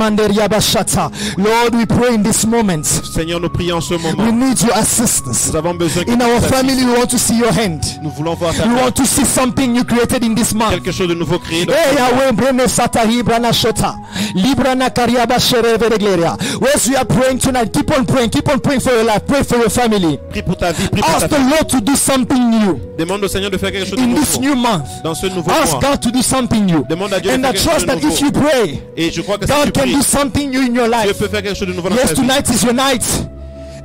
Shakaramanderyabashata. Lord, we pray in this moment. Seigneur, nous prions en ce We moment. need your assistance. Nous avons besoin que In tu our nous assistes. family, we want to see your hand. Nous voulons voir ta We main. want to see something new created in this month. Quelque chose de nouveau créé. dans Hey, ce monde. Yahweh, brene satahi brana shota. Librana kariaba shereve regleria. As we are praying tonight, keep on praying for your life, pray for your family. Prie pour ta vie, prie pour ta Ask the famille. Lord to do something new Demande au Seigneur de faire quelque chose de in this nouveau new month. dans ce nouveau Ask mois. God to do something new. Demande à Dieu de And faire I quelque chose trust de that if nouveau. you pray, Et je crois que si tu God can pries, do something new in your Dieu life. peut faire quelque chose de nouveau dans Yes, ta vie. tonight is your night.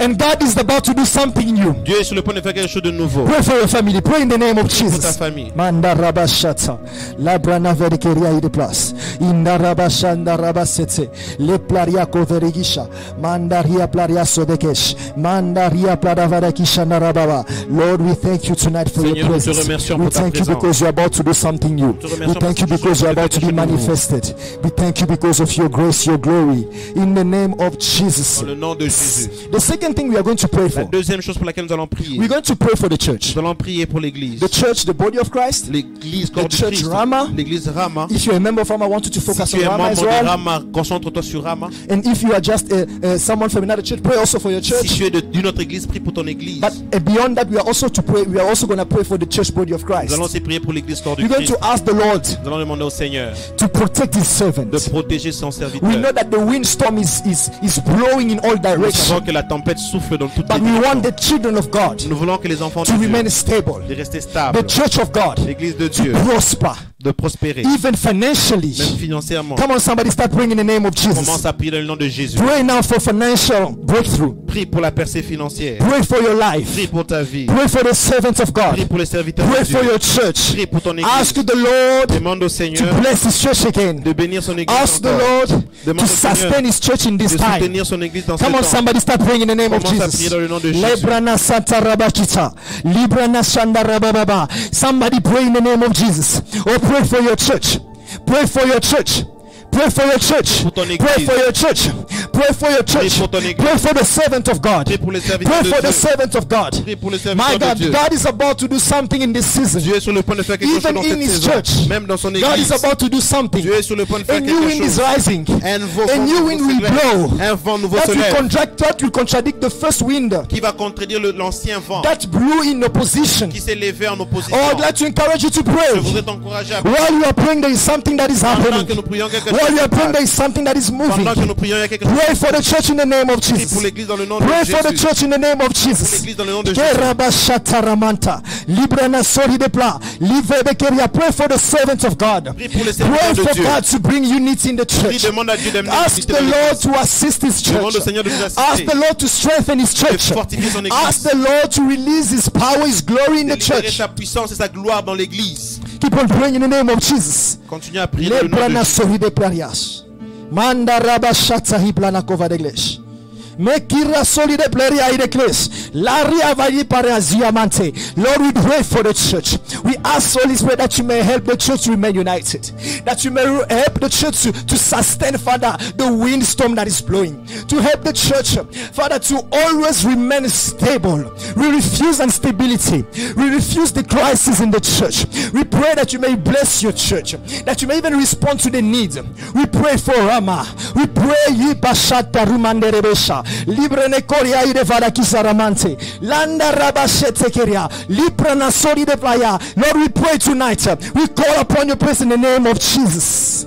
And God is about to do something new. Dieu est sur le point de faire quelque chose de nouveau Pray for your family. Pray in the name of pour ta Jesus. famille. Manda rabashata. Labrana verikeria ide plus. Inda rabashanda rabasete. Le plaria koverigisha. Mandaria plaria sodekesh. Mandaria pladavarakisha narababa. Lord, we thank you tonight for Seigneur, your nous te presence. remercions We pour ta thank you présence. because you're about to do something new. te We remercions thank you parce que because tu you're fais about to be quelque chose de nouveau. manifested. We thank you because of your grace, your glory. In the name of Jesus. Dans le nom de Jésus. The second thing we are going to pray La for. deuxième chose pour laquelle nous allons prier, We're going to pray for the church. nous allons prier pour l'église. The church, the body of Christ. L'église corps The du church Christ. Rama. L'église Rama. If you're a member of Rama, I want you to Si focus tu on es Rama as membre de well. Rama, concentre-toi sur Rama. And if you are just someone from another church, pray also for your Si church. tu es d'une autre église, prie pour ton église. But beyond that, we are also going to pray for the church body of Nous allons Christ. aussi prier pour l'église corps du We're going Christ. to ask the Lord Nous allons demander au Seigneur to protect His de servant. protéger son We know serviteur. that the windstorm is blowing in all Nous savons directions. que la tempête souffle dans toutes les But we want directions. the children of God Nous voulons que les enfants to de Dieu remain stable. de rester The stables. church of God L'église de to Dieu prosper, de prospérer, even financially. même financièrement. Come on, somebody start praying in the name of Jesus. Commence à prier dans le nom de Jésus. Pray now for financial breakthrough. Prie pour la percée financière. Pray for your life. Prie pour ta vie. Pray for the servants of Prie God. pour les serviteurs Pray de Dieu. for your church. Prie pour ton Ask église. the Lord Demande au to Seigneur bless His church again. de bénir son église Ask the encore. Lord Demande to au Seigneur sustain His church in de this time. soutenir son église dans ce Come on, temps. somebody start praying in the name of Commence à Jesus. prier dans le nom de Jésus. Lebrana Santa Rabakita. Librana Shanda Rabababa. Somebody pray in the name of Jesus. Or pray for your church. Pray for your church. Pray for your church. Pour ton Pray église. for your church. Pray for your church. pour ton église. Pray for the servant of God. Prie pour les serviteurs Pray de for the Dieu. servant of God. Prie pour les My serviteurs de God, Dieu. God is about to do something in this season. Dieu est sur le point de faire quelque chose Even dans in cette His saison. church. Même dans son God is église. about to do something. Dieu est sur le point de faire A new quelque wind is chose. rising. Un nouveau A vent new nouveau wind se will lève. blow. Un vent nouveau That se will lève. contradict the first wind Qui va contredire l'ancien vent that blew in opposition. qui s'est levé en opposition. Oh, I'd like to encourage you to Je pray. voudrais t'encourager à While you are praying, there is something that is pendant que happening. nous prions quelque While chose. you are praying, there se is something that is passe. Pendant que moving. nous prions, il y a quelque chose. Pray for the church in the name of Prie pour Jesus. l'église dans le nom de Pray for the Jésus. church in the name of Pour Jesus. l'église dans le nom de Jésus. Kerabashataramanta. Librana sori de pla. Livebekeria. Pray for the servants of God. Prie pour les Pray serviteurs de for Dieu. God to bring unity in the Prie, church. demande à Dieu d'amener Ask l'unité the dans Lord l'église. to assist His Demande au church. Seigneur de nous Ask assister. the Lord to strengthen His church. De fortifier son église. Ask the Lord to release His power, His glory in De the libérer church. sa puissance et sa gloire dans l'église. Keep on praying in the name of Jesus. Continue à prier dans le nom de Lebrana Jésus. sori de plarias. Manda rabashata hiblana kova de glesh. Mekira soli de pleria ide kles. Lord, we pray for the church. We ask, Holy Spirit, that you may help the church to remain united. That you may help the church to sustain, Father, the windstorm that is blowing. To help the church, Father, to always remain stable. We refuse instability. We refuse the crisis in the church. We pray that you may bless your church. That you may even respond to the needs. We pray for Rama. We pray Yipashata Rumanderebesha. Librene Korea Idevada Kisaramante. Landa Rabashete Keria. Liprana Sori de Playa. Lord, we pray tonight. We call upon your praise in the name of Jesus.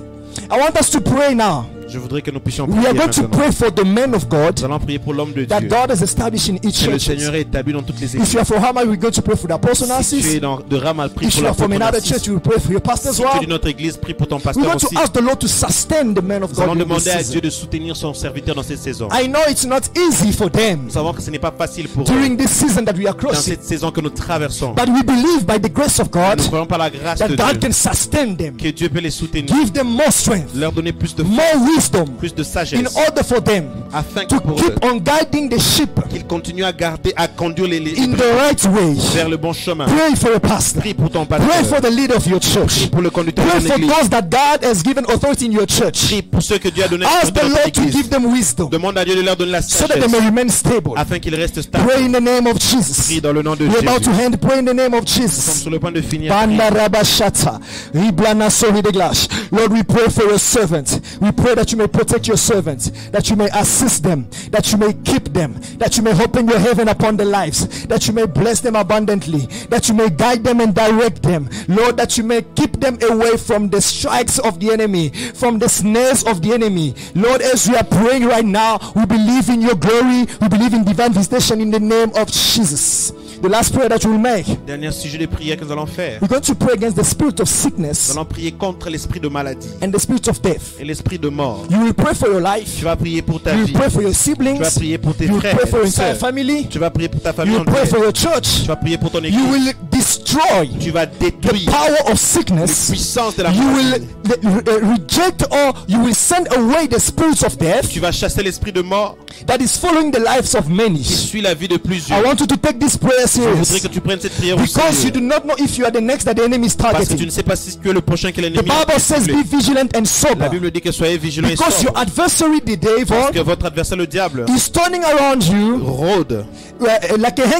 I want us to pray now. Je voudrais que nous puissions We prier are going to maintenant. pray for the men of God Nous allons prier pour l'homme de that Dieu. God has established in each Que le church. Seigneur est établi dans toutes les If églises. you are for Hama, we're going to pray for the apostle Si tu Narcissus. es de Ramal, prie If pour you are from l'apôtre another Narcisse. church, you will pray for your pastor as Si tu es well. d'une autre église, prie pour ton We're pasteur going to aussi. ask the Lord to sustain the men of Nous God allons in this demander à season. Dieu de soutenir son serviteur dans cette saison. I know it's not easy for them Nous savons que ce n'est pas facile pour eux during this season that we are dans crossing, cette saison que nous traversons. but we believe by the grace of God Nous croyons par la grâce that de God Dieu can sustain them, que Dieu peut les soutenir, give them more strength, leur donner plus de more wisdom, plus de in sagesse, order for them afin to que pour eux, keep on guiding the ship qu'ils continuent à garder, à conduire les in the right way. vers le bon chemin. Pray for a pastor. Prie pour ton Pray for pasteur. the leader of your church. Prie pour le conducteur Pray de for l'église. those that God has given authority in your church. Prie pour ceux que Dieu a donné Ask the dans Lord notre to église. give them wisdom Demande à Dieu de leur donner la so that they sagesse may remain stable. afin qu'ils restent stables. Pray in the name of Jesus. Prie dans le nom de We're about to Jésus. end. Pray in the name of Nous sommes Jesus. sur le point de finir. Banda Rabashata, Riblana Sori de Glash. Lord, we pray for your servant. We pray that you may protect your servant, that you may assist them, that you may keep them, that you may open your heaven upon their lives, that you may bless them abundantly, that you may guide them and direct them. Lord, that you may keep them away from the strikes of the enemy, from the snares of the enemy. Lord, as we are praying right now, we believe in your glory, we believe in divine visitation in the name of Jesus. The last prayer that we will make, Dernier sujet de prière que nous allons faire. we're going to pray against the spirit of Nous sickness allons prier contre l'esprit de maladie and the spirit of death. et l'esprit de mort. You will pray for your life. Tu vas prier pour ta You vie. will pray for your Tu vas siblings. prier pour tes You will frères pray for your et entire sœurs. family. Tu vas prier pour ta famille You will pray for entière. your Tu church. vas prier pour ton You église. will destroy Tu vas the détruire power of la sickness. puissance de la You maladie. will reject, or you will send away the spirits of death Tu vas chasser l'esprit de mort that is following the lives of many. qui suit la vie de plusieurs. I want you to take this prayer Je voudrais serious que tu prennes cette prière au because you sérieux. do not know if you are the next that the enemy is Parce que tu targeting. ne sais pas si tu es le prochain que The l'ennemi Bible a says, ciblé. be vigilant and La sober, Bible dit que soyez vigilants et because your sobres. adversary, the Parce que devil, votre adversaire le diable is turning around you rôde like an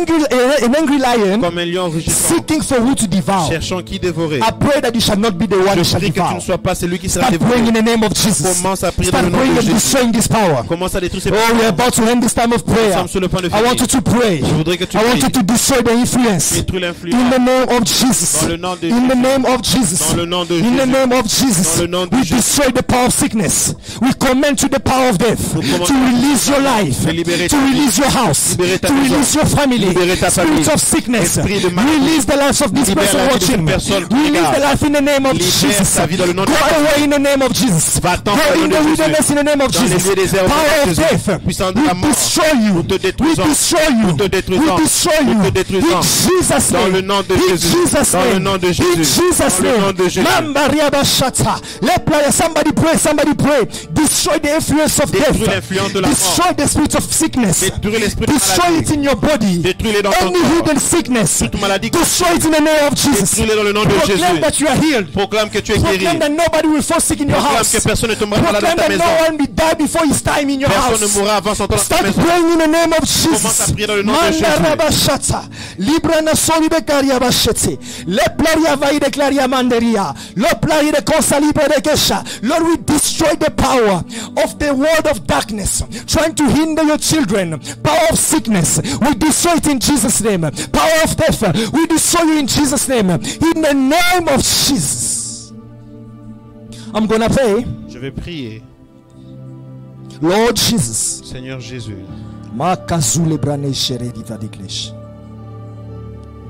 angry lion, comme un lion rugissant, seeking for who to devour. cherchant qui dévorer. I pray that you shall not be the one who Je shall prie que tu devour. ne sois pas celui qui sera Start praying dévoré. in the name of Jesus. Commence à prier dans Start le nom praying de and Jésus. destroying this power. Commence à détruire ces Oh, we are puissances. about to end this time of Nous prayer. sommes sur le point de I want you finir. to pray. Je voudrais que tu I want pries. you to destroy the influence. Détruis In the l'influence. name of Jesus. Dans le nom de In the Jésus. name of Jesus. Dans le nom de In the Jésus. name of Jesus. Dans le nom de We Jésus. destroy the power of sickness. We command to the power of death Nous commandons to release your life, de libérer to ta vie. release your house, Libérer ta to maison. release your family. Libérer ta Spirit famille. of sickness. Esprit de maladie. Release the lives of this Libère person la vie de cette watching. personne qui Release regarde. the life in the name of Libère Jesus. sa vie dans le nom de Go Jésus. away in the name of Jesus. Va-t'en Go dans le in nom the de Jésus. wilderness in the name of Dans les Jesus. lieux déserts, au nom Power de of Jésus. death. Puissance de We la mort. destroy you. Nous te We détruisons. destroy you. Nous te détruisons. We destroy you. Nous te détruisons. In Jesus' Dans name. le nom de In Jésus. Jesus' Dans le name. nom de In Jésus. Jesus' Dans le nom name. de Jésus. Mamba riaba shata. Let prayer. Somebody pray. Somebody pray. Destroy the influence of death. Détruis l'influence de la mort. Destroy the spirit of sickness. Détruis l'esprit de Destroy it maladie. in your body. Détruis-les dans ton Any corps. hidden sickness. Toute maladie. Destroy it in the name of Jesus. Détruis-les dans le nom de Proclaim Jésus. that you are healed. Proclame que tu es guéri. Proclaim that nobody will fall sick in your Proclame house. que personne ne tombera malade Proclaim dans ta that maison. no one will die before his time in your Personne ne house. mourra avant son temps dans ta Start maison. praying in the name of Jesus. Commence à prier dans le nom de Manda Jésus. rabashata. Libra na soli de karia bashete. Le plaria vai de klaria manderia. Le plaria de konsalibe de kesha. Lord, we destroy the power of the world of darkness trying to hinder your children. Power of sickness, we destroy it in Jesus' name. Power of death, we destroy you in Jesus' name. In the name of Jesus. I'm gonna pray. Je vais prier. Lord Jesus. Seigneur Jésus.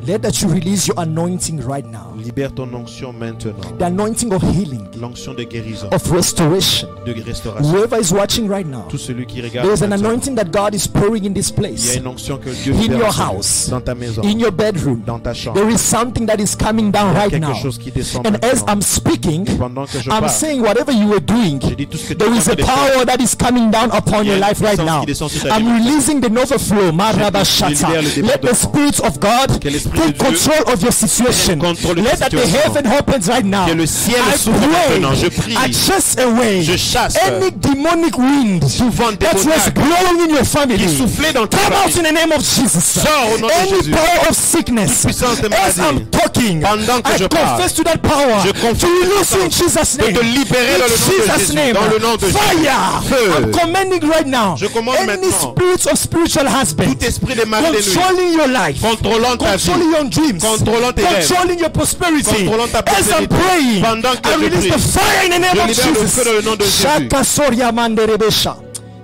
Let that you release your anointing right now. Libère ton onction maintenant. The anointing of healing, L'onction de guérison, of restoration. de restauration. Whoever is watching right now, Tout celui qui regarde there is an maintenant, anointing that God is pouring in this il y a place. une onction que Dieu In your verse house, dans ta maison, in your bedroom, dans ta chambre. there is something that is coming down Il y a right quelque now. chose qui descend And as maintenant. I'm speaking, Pendant que je I'm parle, saying whatever you were doing, je dis tout ce que tu there is a as fait de faire. power that is coming down upon Il y a your une life right puissance now. qui descend sur ta I'm vie maintenant. releasing the overflow. Marabashata. libère le Let the débordement. spirits of God Que l'esprit take de Dieu control of your situation. contrôle de Let ta that the situation. heaven opens right now. Que le ciel I s'ouvre maintenant. Je prie. I chase away Je chasse any demonic wind tout vent that was démoniaque blowing in your family. qui soufflait dans ta Come out famille. in the name of Jesus. Sors au nom de Any Jésus. power of sickness. Toute puissance de As maladie. I'm talking, Pendant que I je parle, confess to that power. je confesse To release you in cette Jesus' de name. te libérer dans le nom de In Jesus' Jésus. name. Dans le nom de Jésus. Fire. Feu. I'm commanding right now. Je commande Any maintenant. spirits of spiritual husband Tout esprit de mari de nuit, controlling your life, contrôlant ta vie, controlling your dreams, contrôlant tes rêves, controlling your prosperity. contrôlant ta As I'm prospérité. praying, Pendant que I je release prie, the fire in the name je of libère le Jesus. feu dans le nom de Jésus. Shaka Soria Manderebesha.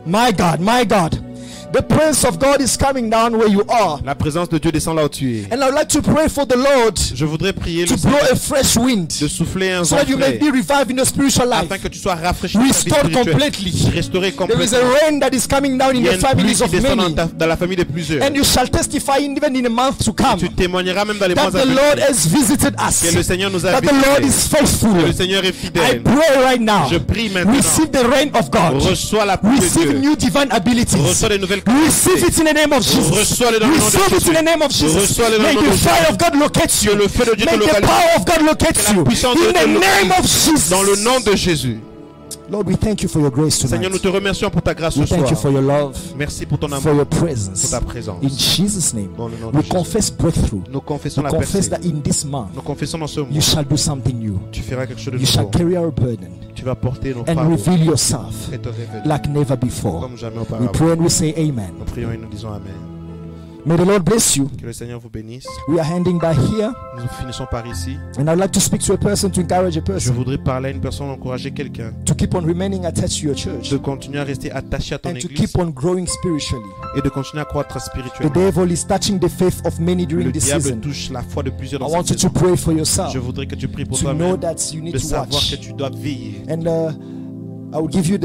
My God, my God. The presence of God is coming down where you are. La présence de Dieu descend là où tu es. And I would like to pray for the Lord Je voudrais prier to le blow Seigneur a fresh wind de souffler un so vent that you may frais be revived in your spiritual life. afin que tu sois rafraîchi dans ta vie Restored spirituelle. completely. Restauré There is complètement. a rain that is coming down in Il y a the une pluie families qui of descend many. dans la famille de plusieurs. And you shall testify even in a month to come Tu témoigneras même dans les mois that à the venir Lord has visited us. que le Seigneur nous a That the Lord visités. is faithful. Que le Seigneur est I fidèle. pray right now. Je prie maintenant. Receive the rain of God. Reçois la pluie de Receive Dieu. new divine abilities. Reçois les nouvelles Receive capacités. it in the name of Jesus. Reçois-les dans le nom de Receive it Jésus. in the name of Jesus. Reçois-les dans May le nom the de fire Jésus. of God locate you. Que le feu de Dieu te May the localise. power of God locate Que la you. puissance de In Dieu the te localise. name of Jesus. Dans le nom de Jésus. Lord, we thank you for your grace tonight. Seigneur, nous te remercions pour ta grâce ce We thank you soir. for your love, Merci pour ton for amour, your pour presence. ta présence. In Jesus' name, Dans le nom de we Jésus. confess breakthrough. Nous confessons We la confess percée. that in this month, Nous confessons dans ce you mois. shall do something new. Tu feras quelque chose de You shall nouveau. carry our burden Tu vas porter nos and fardeaux reveal yourself et te révéler like never before. comme jamais We auparavant. pray and we say amen. Nous prions et nous disons Amen. May the Lord bless you. Que le Seigneur vous bénisse. We are handing by here, Nous finissons par ici. and I'd like to speak to a person to encourage a Je person voudrais parler à une personne, encourager quelqu'un to keep on remaining attached to your church de continuer à rester attaché à ton and to église keep on growing spiritually. et de continuer à croître The spirituellement. devil is touching the faith of many during Le this diable season. touche la foi de plusieurs I dans want cette you to saison. pray for yourself, Je voudrais que tu pries pour to know toi-même, that you need de to savoir watch. que tu dois veiller. And I will give you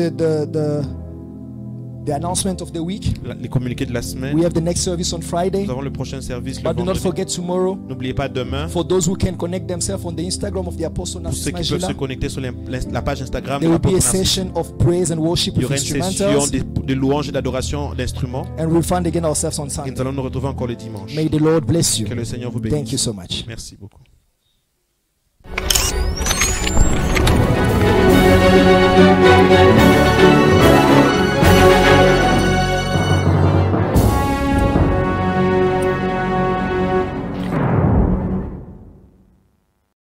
the announcement of the week. Les communiqués de la semaine. We have the next service on Friday. Nous avons le prochain service le But do not vendredi. forget tomorrow, N'oubliez pas demain, for those who can connect themselves on the Instagram of the Apostle pour ceux Narcis qui peuvent se Magila, connecter sur la page Instagram there de will be a l'apôtre Narcisse. session of praise and worship Il y with aura une session instrumentals, de louanges et d'adoration d'instruments. and we'll find again ourselves on Et Sunday. nous allons nous retrouver encore le dimanche. May the Lord bless you. Que le Seigneur vous Thank you bénisse. so much. Merci beaucoup. Thank you.